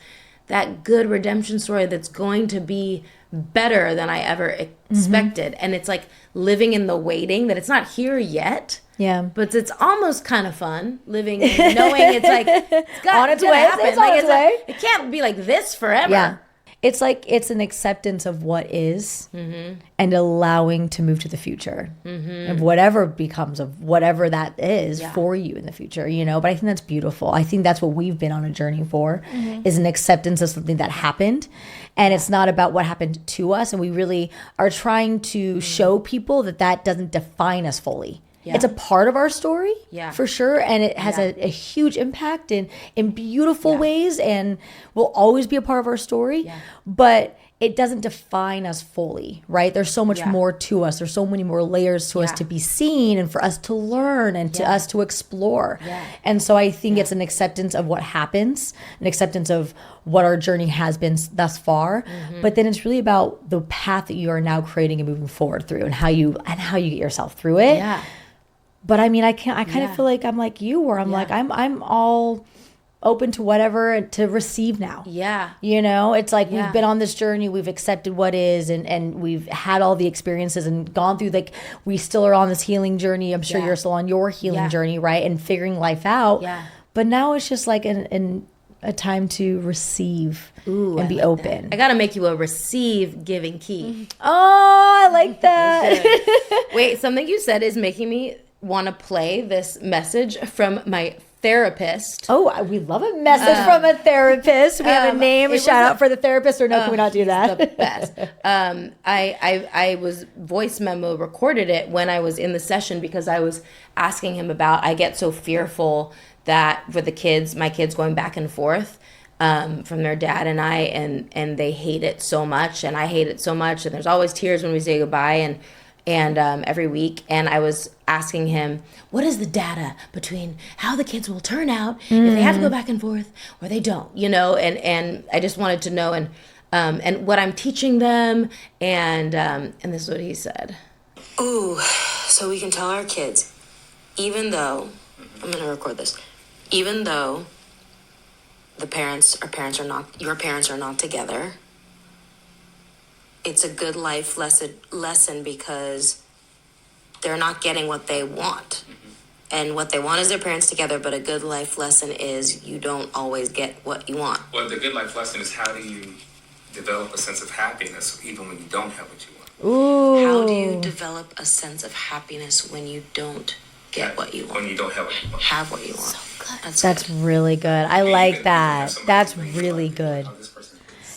[SPEAKER 1] that good redemption story that's going to be better than I ever expected. And it's like living in the waiting, that it's not here yet.
[SPEAKER 3] Yeah.
[SPEAKER 1] But it's almost kind of fun living and knowing it's like, it's
[SPEAKER 3] on its way. It's on its way.
[SPEAKER 1] It can't be like this forever.
[SPEAKER 3] Yeah. It's like, it's an acceptance of what is and allowing to move to the future of whatever becomes of whatever that is for you in the future, But I think that's beautiful. I think that's what we've been on a journey for, is an acceptance of something that happened. And it's not about what happened to us. And we really are trying to show people that doesn't define us fully.
[SPEAKER 1] Yeah.
[SPEAKER 3] It's a part of our story,
[SPEAKER 1] Yeah.
[SPEAKER 3] for sure, and it has a huge impact in beautiful ways, and will always be a part of our story.
[SPEAKER 1] Yeah.
[SPEAKER 3] But it doesn't define us fully, right? There's so much more to us. There's so many more layers to us to be seen and for us to learn and to us to explore.
[SPEAKER 1] Yeah.
[SPEAKER 3] And so I think it's an acceptance of what happens, an acceptance of what our journey has been thus far. But then it's really about the path that you are now creating and moving forward through, and how you get yourself through it.
[SPEAKER 1] Yeah.
[SPEAKER 3] But I mean, I kind of feel like I'm like you, where I'm like, I'm all open to whatever to receive now.
[SPEAKER 1] Yeah.
[SPEAKER 3] You know, it's like we've been on this journey, we've accepted what is, and we've had all the experiences and gone through, like, we still are on this healing journey. I'm sure you're still on your healing journey, right? And figuring life out.
[SPEAKER 1] Yeah.
[SPEAKER 3] But now it's just like a time to receive and be open.
[SPEAKER 1] I gotta make you a receive giving key.
[SPEAKER 3] Oh, I like that.
[SPEAKER 1] Wait, something you said is making me want to play this message from my therapist.
[SPEAKER 3] Oh, we love a message from a therapist. We have a name, a shout out for the therapist, or no, can we not do that?
[SPEAKER 1] The best. I was voice memo recorded it when I was in the session, because I was asking him about, I get so fearful that for the kids, my kids going back and forth from their dad and I, and they hate it so much, and I hate it so much, and there's always tears when we say goodbye, and every week. And I was asking him, what is the data between how the kids will turn out if they have to go back and forth or they don't, you know? And I just wanted to know, and what I'm teaching them, and this is what he said.
[SPEAKER 5] Ooh, so we can tell our kids, even though, I'm gonna record this, even though your parents are not together, it's a good life lesson because they're not getting what they want. And what they want is their parents together, but a good life lesson is you don't always get what you want.
[SPEAKER 6] Well, the good life lesson is, how do you develop a sense of happiness even when you don't have what you want?
[SPEAKER 3] Ooh.
[SPEAKER 5] How do you develop a sense of happiness when you don't get what you want?
[SPEAKER 6] When you don't have what you want.
[SPEAKER 5] Have what you want.
[SPEAKER 3] That's really good. I like that. That's really good.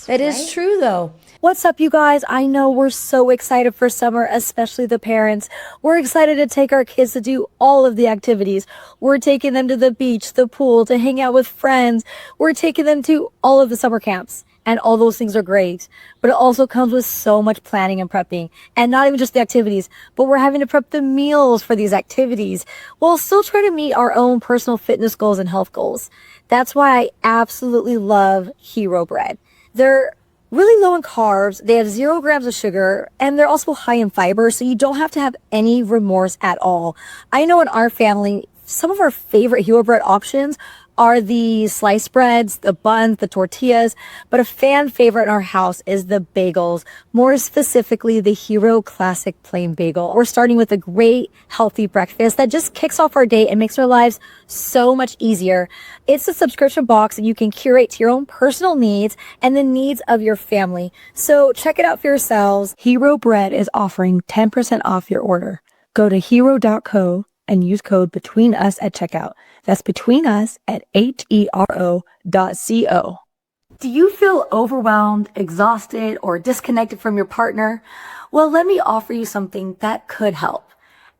[SPEAKER 3] That is true, though. What's up, you guys? I know we're so excited for summer, especially the parents. We're excited to take our kids to do all of the activities. We're taking them to the beach, the pool, to hang out with friends. We're taking them to all of the summer camps. And all those things are great. But it also comes with so much planning and prepping. And not even just the activities, but we're having to prep the meals for these activities, while still trying to meet our own personal fitness goals and health goals. That's why I absolutely love Hero Bread. They're really low in carbs, they have 0 grams of sugar, and they're also high in fiber, so you don't have to have any remorse at all. I know in our family, some of our favorite Hero Bread options are the sliced breads, the buns, the tortillas, but a fan favorite in our house is the bagels, more specifically the Hero Classic Plain Bagel. We're starting with a great, healthy breakfast that just kicks off our day and makes our lives so much easier. It's a subscription box that you can curate to your own personal needs and the needs of your family. So check it out for yourselves. Hero Bread is offering 10% off your order. Go to hero.co and use code BETWEENUS at checkout. That's between us at HERO.co. Do you feel overwhelmed, exhausted, or disconnected from your partner? Well, let me offer you something that could help.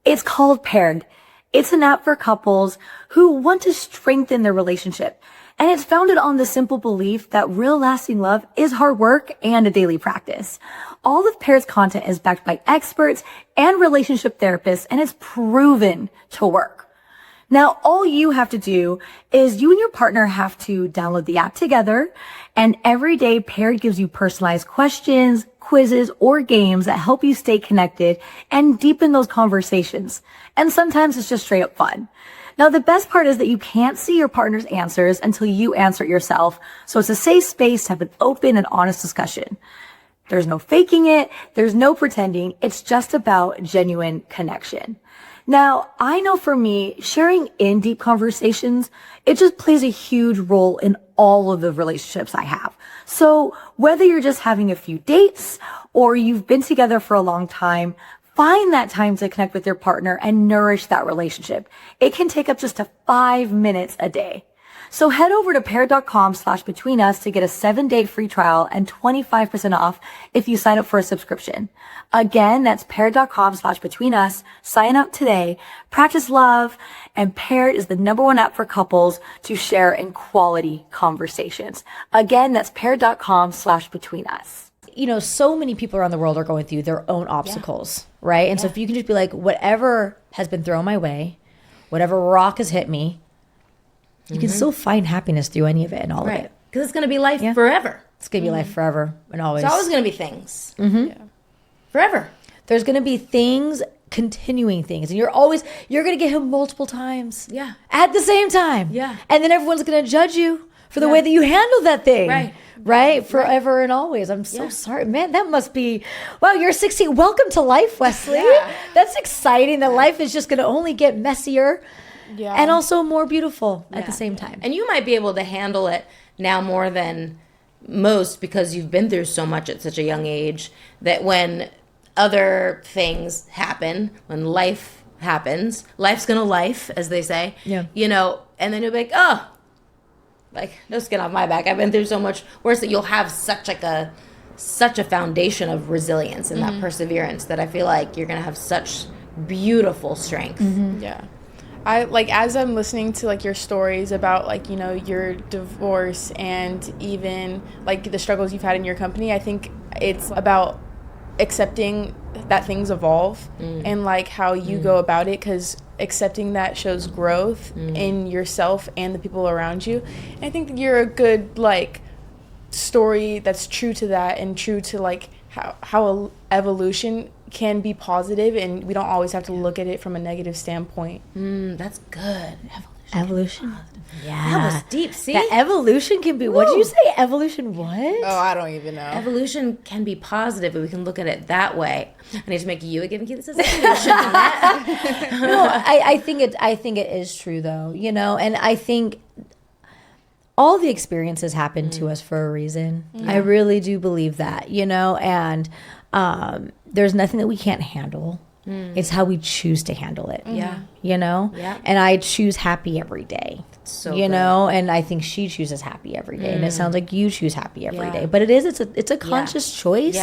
[SPEAKER 3] It's called Paired. It's an app for couples who want to strengthen their relationship. And it's founded on the simple belief that real lasting love is hard work and a daily practice. All of Paired's content is backed by experts and relationship therapists, and it's proven to work. Now, all you have to do is you and your partner have to download the app together, and every day Paired gives you personalized questions, quizzes, or games that help you stay connected and deepen those conversations. And sometimes it's just straight up fun. Now, the best part is that you can't see your partner's answers until you answer it yourself, so it's a safe space to have an open and honest discussion. There's no faking it, there's no pretending, it's just about genuine connection. Now, I know for me, sharing in deep conversations, it just plays a huge role in all of the relationships I have. So whether you're just having a few dates or you've been together for a long time, find that time to connect with your partner and nourish that relationship. It can take up just 5 minutes a day. So head over to pear.com/betweenus to get a 7-day free trial and 25% off if you sign up for a subscription. Again, that's pear.com/betweenus. Sign up today, practice love, and Pear is the #1 app for couples to share in quality conversations. Again, that's pear.com/betweenus. You know, so many people around the world are going through their own obstacles, right? And so if you can just be like, whatever has been thrown my way, whatever rock has hit me, you can still find happiness through any of it and all of it.
[SPEAKER 1] Because it's going to be life forever.
[SPEAKER 3] It's going to be life forever and always.
[SPEAKER 1] It's always going to be things. Forever.
[SPEAKER 3] There's going to be things, continuing things. And you're going to get hit multiple times.
[SPEAKER 1] Yeah.
[SPEAKER 3] At the same time.
[SPEAKER 1] Yeah.
[SPEAKER 3] And then everyone's going to judge you for the way that you handle that thing.
[SPEAKER 1] Right.
[SPEAKER 3] Right? Forever and always. I'm so sorry. Man, that must be, wow, you're 16. Welcome to life, Weslie. That's exciting that life is just going to only get messier. Yeah. And also more beautiful at the same time.
[SPEAKER 1] And you might be able to handle it now more than most because you've been through so much at such a young age that when other things happen, when life happens, life's gonna life, as they say. Yeah. You know, and then you'll be like, oh, like, no skin off my back. I've been through so much worse that you'll have such a foundation of resilience and that perseverance that I feel like you're gonna have such beautiful strength.
[SPEAKER 4] Yeah. I like, as I'm listening to like your stories about like, you know, your divorce and even like the struggles you've had in your company, I think it's about accepting that things evolve and like how you go about it, because accepting that shows growth in yourself and the people around you. And I think that you're a good like story that's true to that and true to like how evolution can be positive, and we don't always have to look at it from a negative standpoint.
[SPEAKER 1] That's good.
[SPEAKER 3] Evolution. Yeah.
[SPEAKER 1] That was deep. See?
[SPEAKER 3] That evolution can be, what did you say? Evolution what?
[SPEAKER 4] Oh, I don't even know.
[SPEAKER 1] Evolution can be positive, but we can look at it that way. I need to make you a giving key that says evolution on that.
[SPEAKER 3] No, I think it is true though, you know, and I think all the experiences happen to us for a reason. I really do believe that, you know, and there's nothing that we can't handle. It's how we choose to handle it.
[SPEAKER 1] Yeah.
[SPEAKER 3] You know?
[SPEAKER 1] Yeah.
[SPEAKER 3] And I choose happy every day.
[SPEAKER 1] So
[SPEAKER 3] you know, and I think she chooses happy every day. And it sounds like you choose happy every day. But it's a conscious choice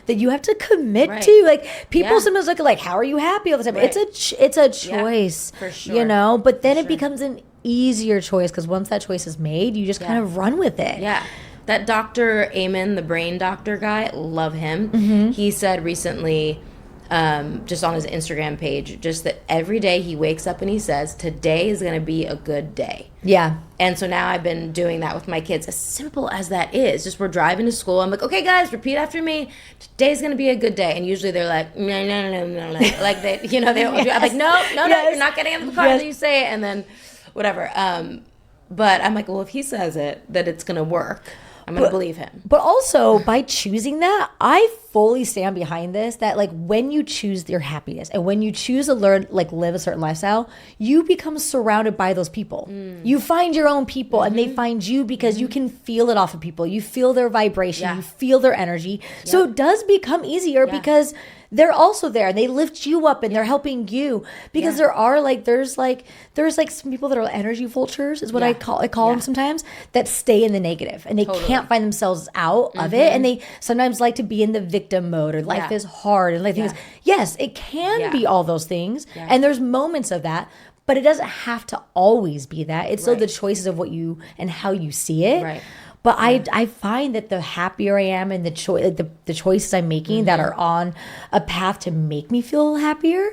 [SPEAKER 3] that you have to commit to. Like people sometimes look at like, how are you happy all the time?
[SPEAKER 1] Right.
[SPEAKER 3] It's a choice.
[SPEAKER 1] For sure.
[SPEAKER 3] You know, but then it becomes an easier choice because once that choice is made, you just kind of run with it.
[SPEAKER 1] Yeah. That Dr. Amen, the brain doctor guy, love him. He said recently, just on his Instagram page, just that every day he wakes up and he says, today is going to be a good day.
[SPEAKER 3] Yeah.
[SPEAKER 1] And so now I've been doing that with my kids, as simple as that is. Just we're driving to school. I'm like, okay, guys, repeat after me. Today's going to be a good day. And usually they're like, no. Like, they, you know, they don't do it. I'm like, no, you're not getting out of the car until you say it. And then whatever. But I'm like, well, if he says it, that it's going to work. I'm going to believe him.
[SPEAKER 3] But also, by choosing that, I fully stand behind this, that like when you choose your happiness and when you choose to learn, like live a certain lifestyle, you become surrounded by those people. You find your own people and they find you because you can feel it off of people. You feel their vibration, you feel their energy. So it does become easier because they're also there and they lift you up and they're helping you, because there's some people that are energy vultures is what I call them sometimes, that stay in the negative and they can't find themselves out of it, and they sometimes like to be in the victim mode, or life is hard and like things. Yes, it can be all those things, and there's moments of that, but it doesn't have to always be that. It's still the choices of what you and how you see it. Right. But I find that the happier I am and the choices I'm making that are on a path to make me feel happier,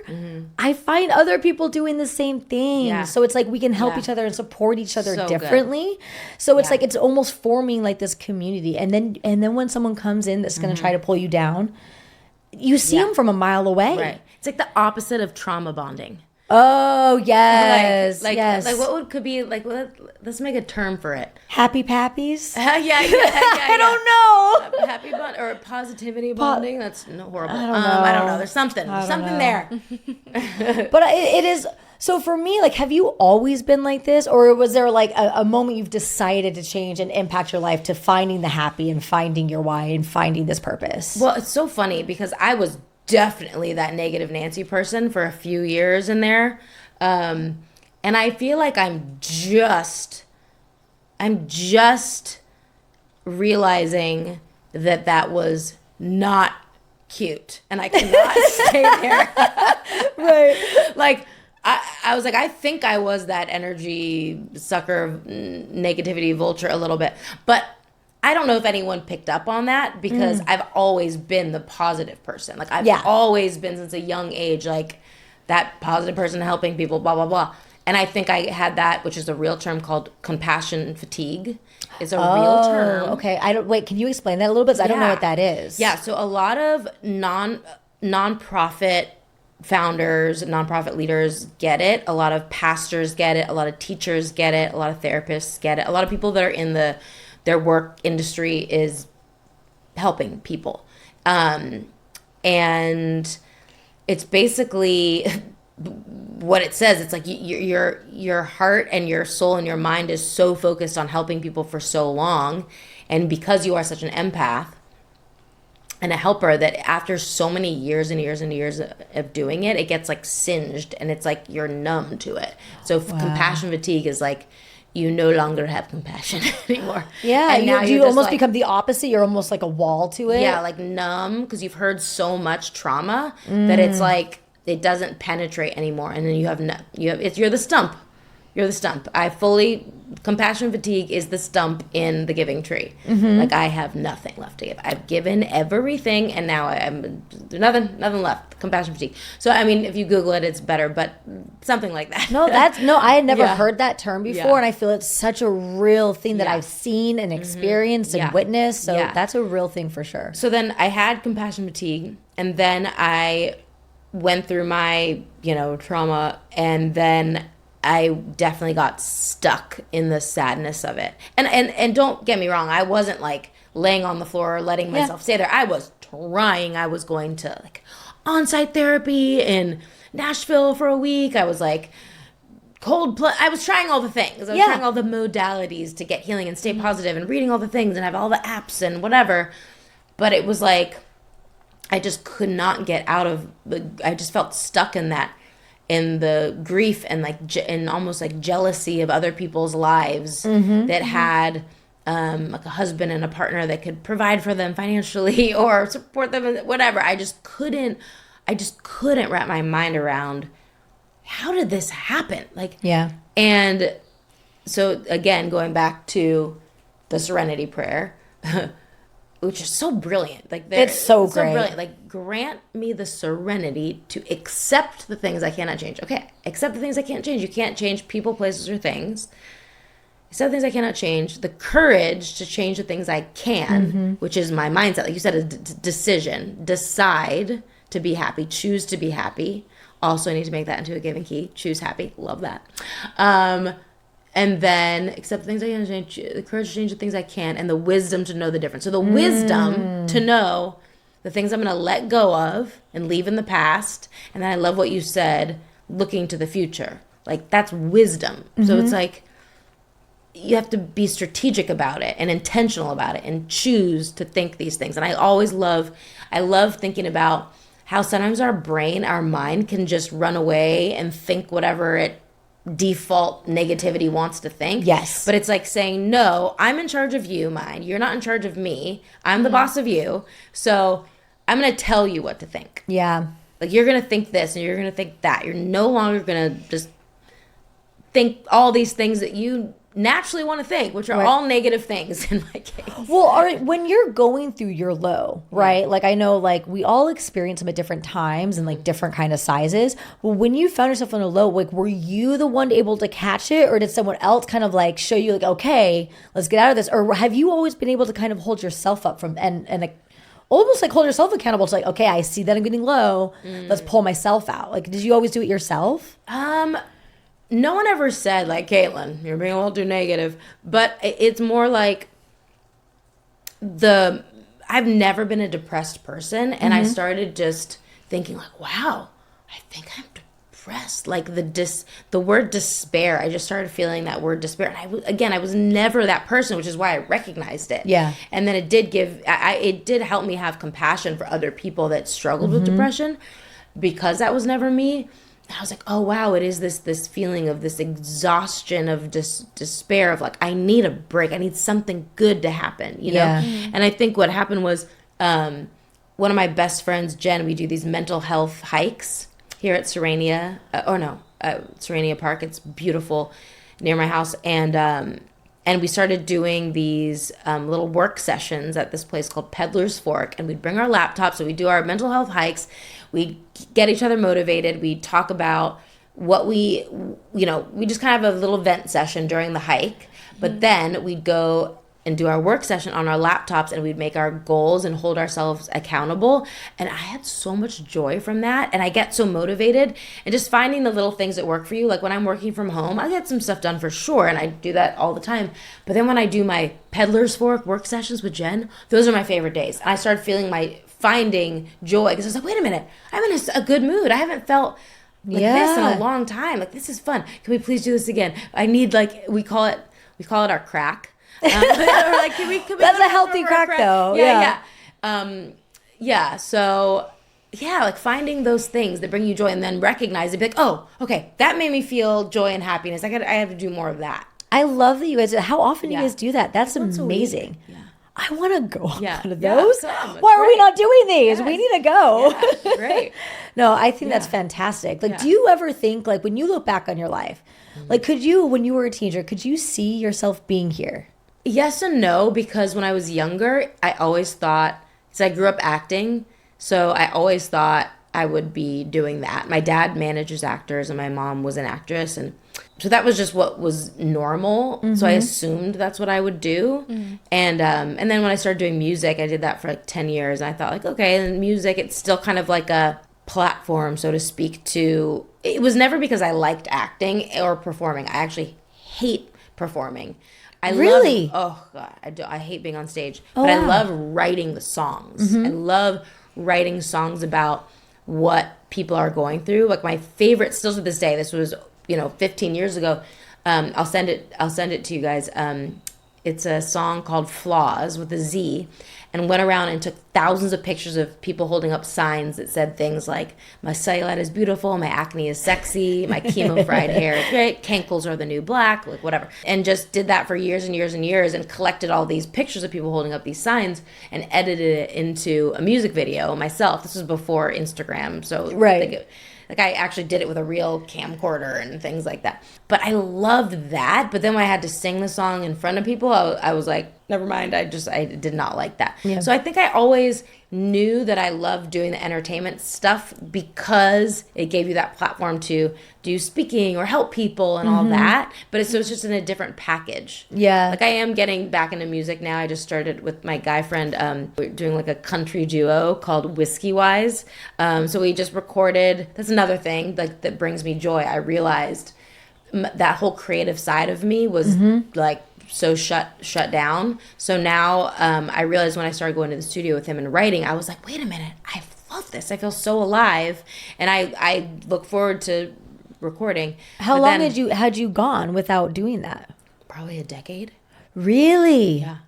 [SPEAKER 3] I find other people doing the same thing. Yeah. So it's like we can help each other and support each other differently. Good. So it's like it's almost forming like this community. And then when someone comes in that's going to try to pull you down, you see them from a mile away.
[SPEAKER 1] Right. It's like the opposite of trauma bonding.
[SPEAKER 3] Oh yes, yes.
[SPEAKER 1] Like what could be like? Let's make a term for it.
[SPEAKER 3] Happy pappies.
[SPEAKER 1] I
[SPEAKER 3] don't know.
[SPEAKER 1] Happy bond or positivity bonding. That's horrible.
[SPEAKER 3] I don't know.
[SPEAKER 1] There's something there.
[SPEAKER 3] But it is. So for me, like, have you always been like this, or was there like a moment you've decided to change and impact your life to finding the happy and finding your why and finding this purpose?
[SPEAKER 1] Well, it's so funny because I was definitely that negative Nancy person for a few years in there. And I feel like I'm just I'm just realizing that was not cute, and I cannot stay there.
[SPEAKER 3] Right.
[SPEAKER 1] Like, I was like, I think I was that energy sucker, negativity vulture a little bit, but I don't know if anyone picked up on that because I've always been the positive person. Like, I've always been since a young age, like that positive person helping people, blah, blah, blah. And I think I had that, which is a real term called compassion fatigue. It's a real term.
[SPEAKER 3] Okay. Can you explain that a little bit? 'Cause I don't know what that is.
[SPEAKER 1] Yeah. So a lot of nonprofit founders, nonprofit leaders get it. A lot of pastors get it. A lot of teachers get it. A lot of therapists get it. A lot of people that are in their work industry is helping people. And it's basically what it says. It's like your heart and your soul and your mind is so focused on helping people for so long. And because you are such an empath and a helper, that after so many years and years and years of doing it, it gets like singed and it's like you're numb to it. So compassion fatigue is like you no longer have compassion anymore.
[SPEAKER 3] Yeah,
[SPEAKER 1] and now
[SPEAKER 3] you
[SPEAKER 1] just
[SPEAKER 3] almost
[SPEAKER 1] like,
[SPEAKER 3] become the opposite. You're almost like a wall to it.
[SPEAKER 1] yeah, like numb because you've heard so much trauma that it's like it doesn't penetrate anymore, and then you're the stump. You're the stump. Compassion fatigue is the stump in the giving tree. Like, I have nothing left to give. I've given everything, and now there's nothing left. Compassion fatigue. So, I mean, if you Google it, it's better, but something like that.
[SPEAKER 3] I had never
[SPEAKER 1] Yeah.
[SPEAKER 3] heard that term before,
[SPEAKER 1] Yeah.
[SPEAKER 3] and I feel it's such a real thing that
[SPEAKER 1] Yeah.
[SPEAKER 3] I've seen and experienced and
[SPEAKER 1] Yeah.
[SPEAKER 3] witnessed. So
[SPEAKER 1] Yeah.
[SPEAKER 3] that's a real thing for sure.
[SPEAKER 1] So then I had compassion fatigue, and then I went through my, trauma, and then I definitely got stuck in the sadness of it. And don't get me wrong, I wasn't like laying on the floor or letting myself stay there. I was trying. I was going to like on-site therapy in Nashville for a week. I was like I was trying all the things. I was trying all the modalities to get healing and stay positive and reading all the things and have all the apps and whatever. But it was like I just could not get out of I just felt stuck in the grief and like and almost like jealousy of other people's lives that had like a husband and a partner that could provide for them financially or support them, whatever. I just couldn't wrap my mind around how did this happen? Like,
[SPEAKER 3] Yeah.
[SPEAKER 1] And so again, going back to the Serenity Prayer, which is so brilliant. Like,
[SPEAKER 3] It's so great.
[SPEAKER 1] brilliant. Like, grant me the serenity to accept the things I cannot change. Okay, accept the things I can't change. You can't change people, places, or things. Accept the things I cannot change. The courage to change the things I can, which is my mindset. Like you said, a decision. Decide to be happy. Choose to be happy. Also, I need to make that into a giving key. Choose happy. Love that. And then accept the things I can change, the courage to change the things I can, and the wisdom to know the difference. So the wisdom to know the things I'm going to let go of and leave in the past. And then I love what you said, looking to the future. Like, that's wisdom. So it's like you have to be strategic about it and intentional about it and choose to think these things. And I love thinking about how sometimes our brain, our mind can just run away and think whatever it default negativity wants to think.
[SPEAKER 3] Yes.
[SPEAKER 1] But it's like saying, no, I'm in charge of you, mind. You're not in charge of me. I'm the boss of you. So I'm going to tell you what to think.
[SPEAKER 3] Yeah.
[SPEAKER 1] Like, you're going to think this and you're going to think that. You're no longer going to just think all these things that you naturally want to think, which are all negative things in my case.
[SPEAKER 3] Well, when you're going through your low, right? Like, I know, like, we all experience them at different times and like different kind of sizes. But when you found yourself in a low, like, were you the one able to catch it, or did someone else kind of like show you, like, okay, let's get out of this? Or have you always been able to kind of hold yourself up from and like almost like hold yourself accountable to like, okay, I see that I'm getting low. Let's pull myself out. Like, did you always do it yourself?
[SPEAKER 1] No one ever said, like, Caitlin, you're being a little too negative. But it's more like I've never been a depressed person. And I started just thinking, like, wow, I think I'm depressed. Like, the word despair, I just started feeling that word despair. And I was never that person, which is why I recognized it.
[SPEAKER 3] Yeah.
[SPEAKER 1] And then it did it did help me have compassion for other people that struggled with depression, because that was never me. I was like, oh wow, it is this feeling of this exhaustion of despair of like, I need a break. I need something good to happen, you know? And I think what happened was one of my best friends, Jen, we do these mental health hikes here at Serenia. Serenia Park. It's beautiful near my house. And we started doing these little work sessions at this place called Peddler's Fork. And we'd bring our laptops. So we do our mental health hikes. We get each other motivated. We talk about what we just kind of have a little vent session during the hike. But then we'd go and do our work session on our laptops, and we'd make our goals and hold ourselves accountable. And I had so much joy from that. And I get so motivated, and just finding the little things that work for you. Like when I'm working from home, I get some stuff done for sure. And I do that all the time. But then when I do my Peddler's Fork work sessions with Jen, those are my favorite days. And I started finding joy, because I was like, wait a minute, I'm in a good mood. I haven't felt like this in a long time. Like, this is fun. Can we please do this again? I need, like, we call it our crack. Or like, can we
[SPEAKER 3] That's a healthy crack, though.
[SPEAKER 1] So like finding those things that bring you joy, and then recognize it, be like, oh, okay, that made me feel joy and happiness. I have to do more of that.
[SPEAKER 3] I love that you guys. How often do you guys do that? That's amazing. I want to go on one of those. Why are we not doing these? We need to go.
[SPEAKER 1] Yeah, great.
[SPEAKER 3] No, I think that's fantastic. Like, do you ever think, like, when you look back on your life, like, when you were a teenager, could you see yourself being here?
[SPEAKER 1] Yes and no, because when I was younger, I always thought, because I grew up acting, so I always thought I would be doing that. My dad manages actors, and my mom was an actress, and so that was just what was normal. So I assumed that's what I would do. And then when I started doing music, I did that for like 10 years, and I thought, like, okay, and music, it's still kind of like a platform, so to speak, to, it was never because I liked acting or performing. I actually hate performing. I hate being on stage, but I love writing the songs. I love writing songs about what people are going through. Like, my favorite, still to this day, this was 15 years ago. I'll send it to you guys. It's a song called Flaws with a Z, and went around and took thousands of pictures of people holding up signs that said things like, my cellulite is beautiful, my acne is sexy, my chemo fried hair is great, cankles are the new black, like whatever. And just did that for years and years and years, and collected all these pictures of people holding up these signs and edited it into a music video myself. This was before Instagram, so like I actually did it with a real camcorder and things like that. But I loved that. But then when I had to sing the song in front of people, I was like, never mind. I did not like that. Yeah. So I think I always knew that I loved doing the entertainment stuff, because it gave you that platform to do speaking or help people and all that. But it's just in a different package. Yeah. Like, I am getting back into music now. I just started with my guy friend. We're doing like a country duo called Whiskey Wise. So we just recorded. That's another thing like that brings me joy. I realized that whole creative side of me was like so shut down. So now I realized when I started going to the studio with him and writing, I was like, wait a minute, I love this. I feel so alive, and I look forward to recording.
[SPEAKER 3] How long had you gone without doing that?
[SPEAKER 1] Probably a decade.
[SPEAKER 3] Really?
[SPEAKER 1] Yeah.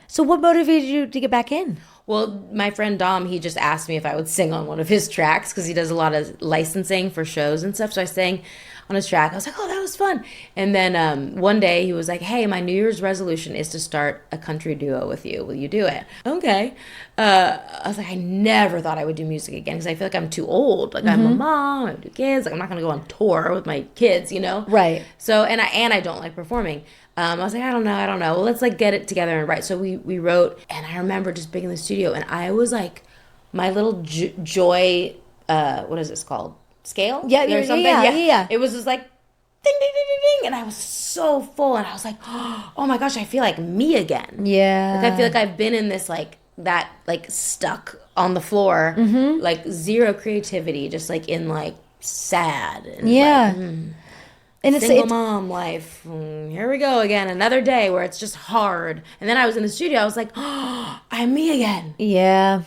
[SPEAKER 3] So what motivated you to get back in?
[SPEAKER 1] Well, my friend Dom, he just asked me if I would sing on one of his tracks, because he does a lot of licensing for shows and stuff. So I sang on his track. I was like, oh, that was fun. And then one day he was like, hey, my New Year's resolution is to start a country duo with you. Will you do it? Okay. I was like, I never thought I would do music again, because I feel like I'm too old. Like, I'm a mom, I have 2 kids. Like, I'm not going to go on tour with my kids, Right. So, and I don't like performing. I was like, I don't know. Well, let's like get it together and write. So we wrote, and I remember just being in the studio, and I was like, my little joy, what is this called? Scale?
[SPEAKER 3] Yeah.
[SPEAKER 1] It was just like, ding, ding, ding, ding, ding. And I was so full, and I was like, oh my gosh, I feel like me again. Yeah. Like, I feel like I've been in this, like, that, like, stuck on the floor, like, zero creativity, just like in, like, sad. And like, and it's single mom life. Here we go again, another day where it's just hard. And then I was in the studio. I was like, oh, I'm me again.
[SPEAKER 3] Yeah.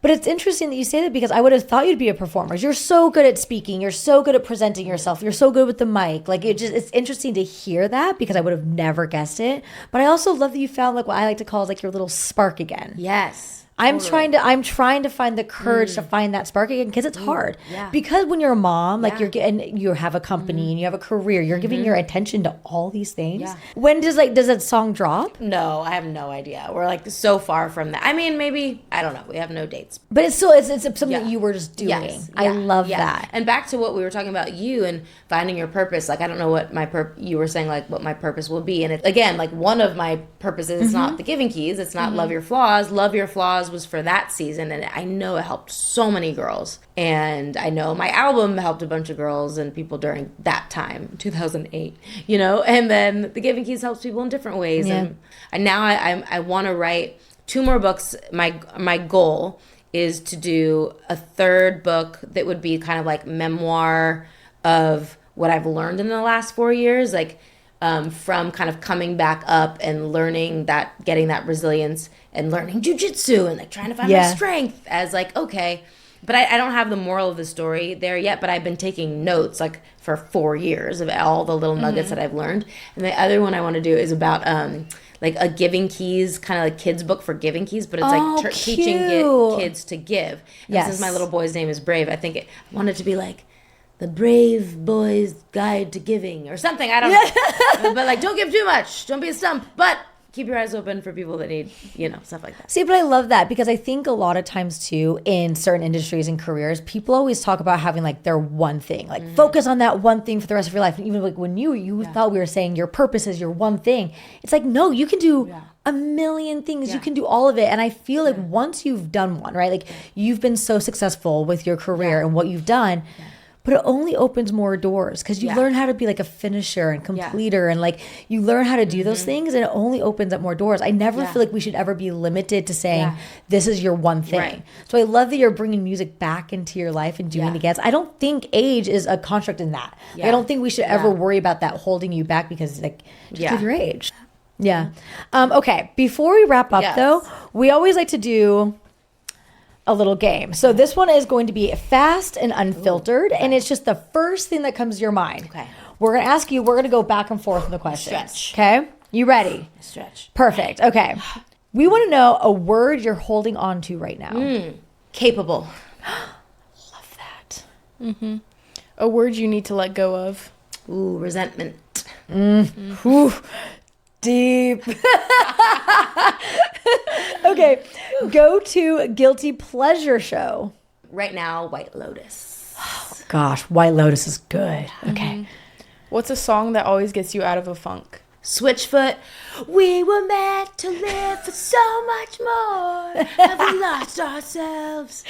[SPEAKER 3] But it's interesting that you say that, because I would have thought you'd be a performer. You're so good at speaking. You're so good at presenting yourself. You're so good with the mic. Like, it's interesting to hear that, because I would have never guessed it. But I also love that you found, like, what I like to call is like your little spark again.
[SPEAKER 1] Yes.
[SPEAKER 3] I'm trying to find the courage to find that spark again, because it's hard.
[SPEAKER 1] Yeah.
[SPEAKER 3] Because when you're a mom, like
[SPEAKER 1] Yeah.
[SPEAKER 3] you're getting, you have a company and you have a career, you're giving your attention to all these things.
[SPEAKER 1] Yeah.
[SPEAKER 3] When does that song drop?
[SPEAKER 1] No, I have no idea. We're like so far from that. I mean, maybe, I don't know. We have no dates.
[SPEAKER 3] But it's still it's something
[SPEAKER 1] Yeah.
[SPEAKER 3] that you were just doing.
[SPEAKER 1] Yes.
[SPEAKER 3] I
[SPEAKER 1] Yeah.
[SPEAKER 3] love
[SPEAKER 1] Yeah.
[SPEAKER 3] that.
[SPEAKER 1] And back to what we were talking about, you and finding your purpose. Like, I don't know what you were saying, like what my purpose will be. And it, again, like one of my purposes is not the Giving Keys. It's not Love Your Flaws. Love Your Flaws was for that season. And I know it helped so many girls. And I know my album helped a bunch of girls and people during that time, 2008, you know, and then the Giving Keys helps people in different ways.
[SPEAKER 3] Yeah.
[SPEAKER 1] And now I want to write 2 more books. My goal is to do a 3rd book that would be kind of like memoir of what I've learned in the last 4 years, like from kind of coming back up and learning that, getting that resilience and learning jujitsu and like trying to find my strength as like, okay. But I don't have the moral of the story there yet, but I've been taking notes like for 4 years of all the little nuggets that I've learned. And the other one I want to do is about like a Giving Keys, kind of like kids book for Giving Keys, but it's like teaching kids to give. And since my little boy's name is Brave, I think I want it to be like the Brave Boy's Guide to Giving or something. I don't know. But like, don't give too much. Don't be a stump. But keep your eyes open for people that need, you know, stuff like that.
[SPEAKER 3] See, but I love that, because I think a lot of times too, in certain industries and careers, people always talk about having like their one thing, like focus on that one thing for the rest of your life. And even like when you thought we were saying your purpose is your one thing, it's like, no, you can do a million things. You can do all of it. And I feel like once you've done one, right? Like you've been so successful with your career and what you've done. But it only opens more doors, because you learn how to be like a finisher and completer and like you learn how to do those things, and it only opens up more doors. I never feel like we should ever be limited to saying this is your one thing.
[SPEAKER 1] Right.
[SPEAKER 3] So I love that you're bringing music back into your life and doing it again. I don't think age is a construct in that. I don't think we should ever worry about that holding you back, because like just with your age. Yeah. Okay. Before we wrap up though, we always like to do a little game. So this one is going to be fast and unfiltered, and it's just the first thing that comes to your mind.
[SPEAKER 1] Okay.
[SPEAKER 3] We're going to ask you, we're going to go back and forth with the questions.
[SPEAKER 1] Stretch.
[SPEAKER 3] Okay? You ready?
[SPEAKER 1] Stretch.
[SPEAKER 3] Perfect. Okay. We want to know a word you're holding on to right now.
[SPEAKER 1] Capable.
[SPEAKER 3] Love that.
[SPEAKER 4] A word you need to let go of.
[SPEAKER 1] Ooh, resentment.
[SPEAKER 3] Ooh, deep. Okay. Go to guilty pleasure show.
[SPEAKER 1] Right now, White Lotus.
[SPEAKER 3] Gosh, White Lotus is good. Okay.
[SPEAKER 4] What's a song that always gets you out of a funk?
[SPEAKER 1] Switchfoot. We were meant to live for so much more. Have we lost ourselves?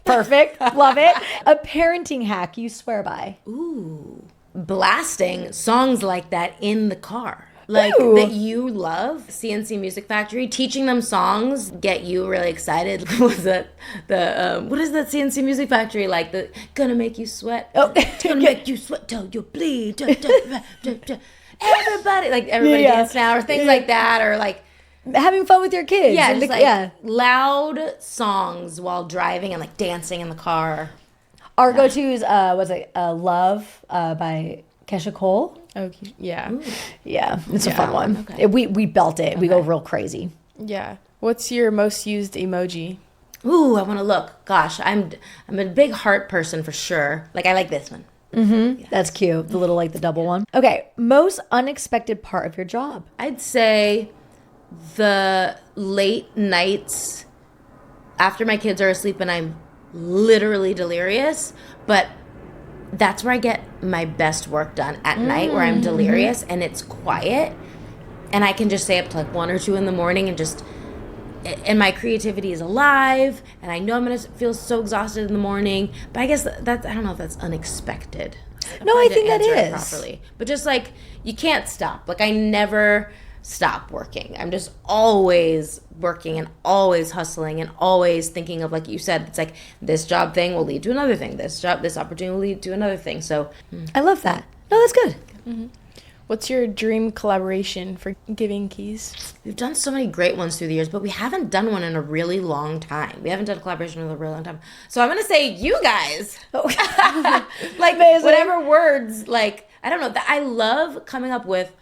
[SPEAKER 3] Perfect. Love it. A parenting hack you swear by.
[SPEAKER 1] Ooh. Blasting songs like that in the car. Like
[SPEAKER 3] Ooh.
[SPEAKER 1] that you love. CNC Music Factory. Teaching them songs get you really excited. Was that what is that CNC Music Factory? Like the gonna make you sweat.
[SPEAKER 3] Oh.
[SPEAKER 1] Gonna make you sweat till you bleed. Everybody dance now, or things like that, or like
[SPEAKER 3] Having fun with your kids.
[SPEAKER 1] yeah,
[SPEAKER 3] And
[SPEAKER 1] just like loud songs while driving and like dancing in the car.
[SPEAKER 3] Our go-to is Love by Kesha Cole.
[SPEAKER 4] Oh, yeah.
[SPEAKER 3] Yeah, it's a fun one. Okay. We belt it. We go real crazy.
[SPEAKER 4] Yeah. What's your most used emoji?
[SPEAKER 1] Ooh, I want to look. Gosh, I'm a big heart person for sure. Like I like this one.
[SPEAKER 3] Mm-hmm. Yeah. That's cute. The little, like the double one. Okay. Most unexpected part of your job.
[SPEAKER 1] I'd say the late nights after my kids are asleep and I'm literally delirious, but that's where I get my best work done at night, where I'm delirious and it's quiet and I can just stay up to like 1 or 2 in the morning and my creativity is alive and I know I'm going to feel so exhausted in the morning. But I guess that's, I don't know if that's unexpected.
[SPEAKER 3] No, I think that is.
[SPEAKER 1] Properly. But just like, you can't stop. Like I never stop working. I'm just always working and always hustling and always thinking of, like you said, it's like this job thing will lead to another thing. This opportunity will lead to another thing. So
[SPEAKER 3] I love that. No, that's good.
[SPEAKER 4] Mm-hmm. What's your dream collaboration for Giving Keys?
[SPEAKER 1] we've done so many great ones through the years, but we haven't done one in a really long time. We haven't done a collaboration in a really long time. So I'm going to say you guys. Like
[SPEAKER 3] Amazing.
[SPEAKER 1] whatever words, like, I don't know. I love coming up with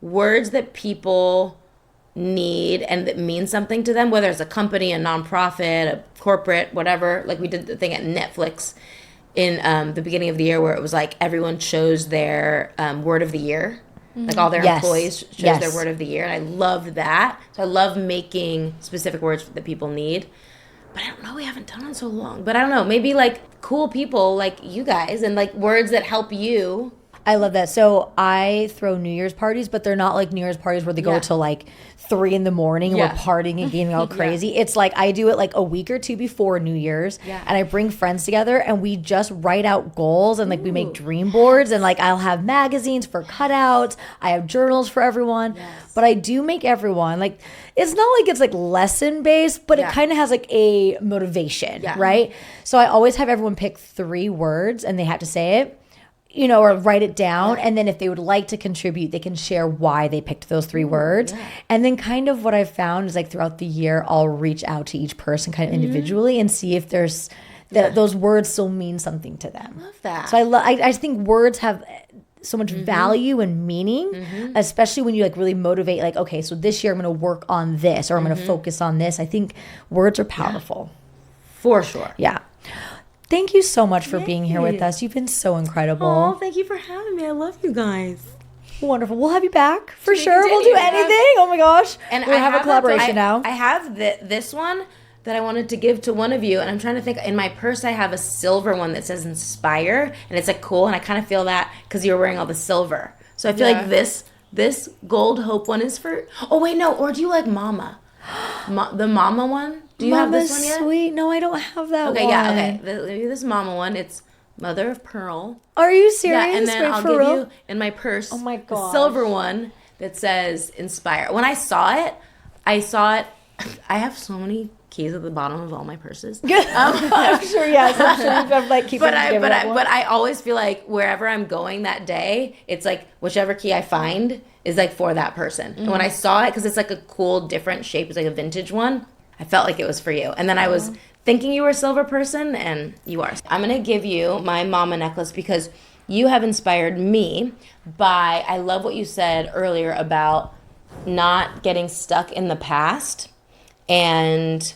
[SPEAKER 1] words that people need and that means something to them, whether it's a company, a nonprofit, a corporate, whatever. Like we did the thing at Netflix in the beginning of the year where it was like everyone chose their word of the year. Like all their employees chose their word of the year. And I loved that. So I love making specific words that people need. But I don't know, we haven't done it in so long. But I don't know, maybe like cool people like you guys and like words that help you.
[SPEAKER 3] I love that. So I throw New Year's parties, but they're not like New Year's parties where they go till like 3 a.m. and we're partying and getting all crazy. It's like I do it like a week or two before New Year's and I bring friends together and we just write out goals and like we make dream boards and like I'll have magazines for cutouts. I have journals for everyone. But I do make everyone like, it's not like it's like lesson based, but it kind of has like a motivation, right? So I always have everyone pick 3 words and they have to say it. You know, or write it down. And then if they would like to contribute, they can share why they picked those 3 words. And then kind of what I've found is like throughout the year, I'll reach out to each person kind of individually and see if there's those words still mean something to them.
[SPEAKER 1] I love that.
[SPEAKER 3] So I just think words have so much value and meaning, especially when you like really motivate, like, okay, so this year I'm going to work on this or I'm going to focus on this. I think words are powerful.
[SPEAKER 1] For sure.
[SPEAKER 3] Yeah. Thank you so much for being here with us. You've been so incredible.
[SPEAKER 1] Oh, thank you for having me. I love you guys.
[SPEAKER 3] Wonderful. We'll have you back for sure. We'll do anything. Oh my gosh.
[SPEAKER 1] And
[SPEAKER 3] we'll have a collaboration now.
[SPEAKER 1] I have this one that I wanted to give to one of you, and I'm trying to think. In my purse, I have a silver one that says "Inspire," and it's like cool. And I kind of feel that because you're wearing all the silver. So I feel like this gold hope one is for. Oh wait, no. Or do you like Mama? The Mama one? Do you have this one yet?
[SPEAKER 3] Sweet. No, I don't have that one.
[SPEAKER 1] Okay, yeah, okay. This Mama one, it's Mother of Pearl.
[SPEAKER 3] Are you serious?
[SPEAKER 1] Yeah, and then
[SPEAKER 3] Wait,
[SPEAKER 1] I'll
[SPEAKER 3] for
[SPEAKER 1] give
[SPEAKER 3] real?
[SPEAKER 1] you in my purse
[SPEAKER 3] my
[SPEAKER 1] the
[SPEAKER 3] gosh.
[SPEAKER 1] silver one that says Inspire. When I saw it, I have so many keys at the bottom of all my purses.
[SPEAKER 3] I'm sure, yes. I'm sure you've got like keep
[SPEAKER 1] But I always feel like wherever I'm going that day, it's like whichever key I find is like for that person. And when I saw it, because it's like a cool, different shape, it's like a vintage one, I felt like it was for you. And then I was thinking you were a silver person, and you are. I'm going to give you my Mama necklace because you have inspired me by, I love what you said earlier about not getting stuck in the past and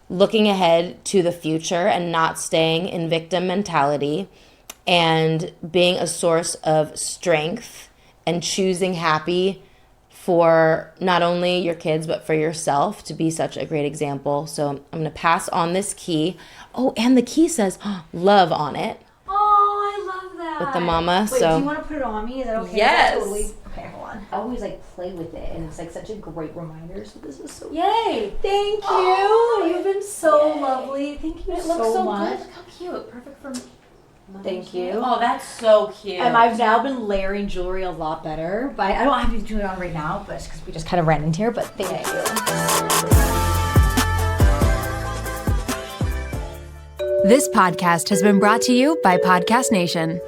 [SPEAKER 1] looking ahead to the future and not staying in victim mentality and being a source of strength and choosing happy for not only your kids, but for yourself to be such a great example. So I'm going to pass on this key. Oh, and the key says love on it.
[SPEAKER 2] Oh, I love that.
[SPEAKER 1] With the Mama.
[SPEAKER 2] Wait,
[SPEAKER 1] so
[SPEAKER 2] do you want to put it on me? Is that okay?
[SPEAKER 1] Yes.
[SPEAKER 2] Is that totally... Okay, hold on.
[SPEAKER 3] I always like play with it, and it's like such a great reminder. So this is so.
[SPEAKER 2] Yay!
[SPEAKER 3] Thank you.
[SPEAKER 2] Oh,
[SPEAKER 3] You've been so lovely. Thank you
[SPEAKER 1] it
[SPEAKER 3] so
[SPEAKER 1] looks so
[SPEAKER 3] much.
[SPEAKER 1] good. Look how cute. Perfect for
[SPEAKER 3] Thank you.
[SPEAKER 1] Oh, that's so cute.
[SPEAKER 3] And I've now been layering jewelry a lot better. But I don't have any jewelry on right now, but it's because we just kind of ran into here. But thank you.
[SPEAKER 7] This podcast has been brought to you by Podcast Nation.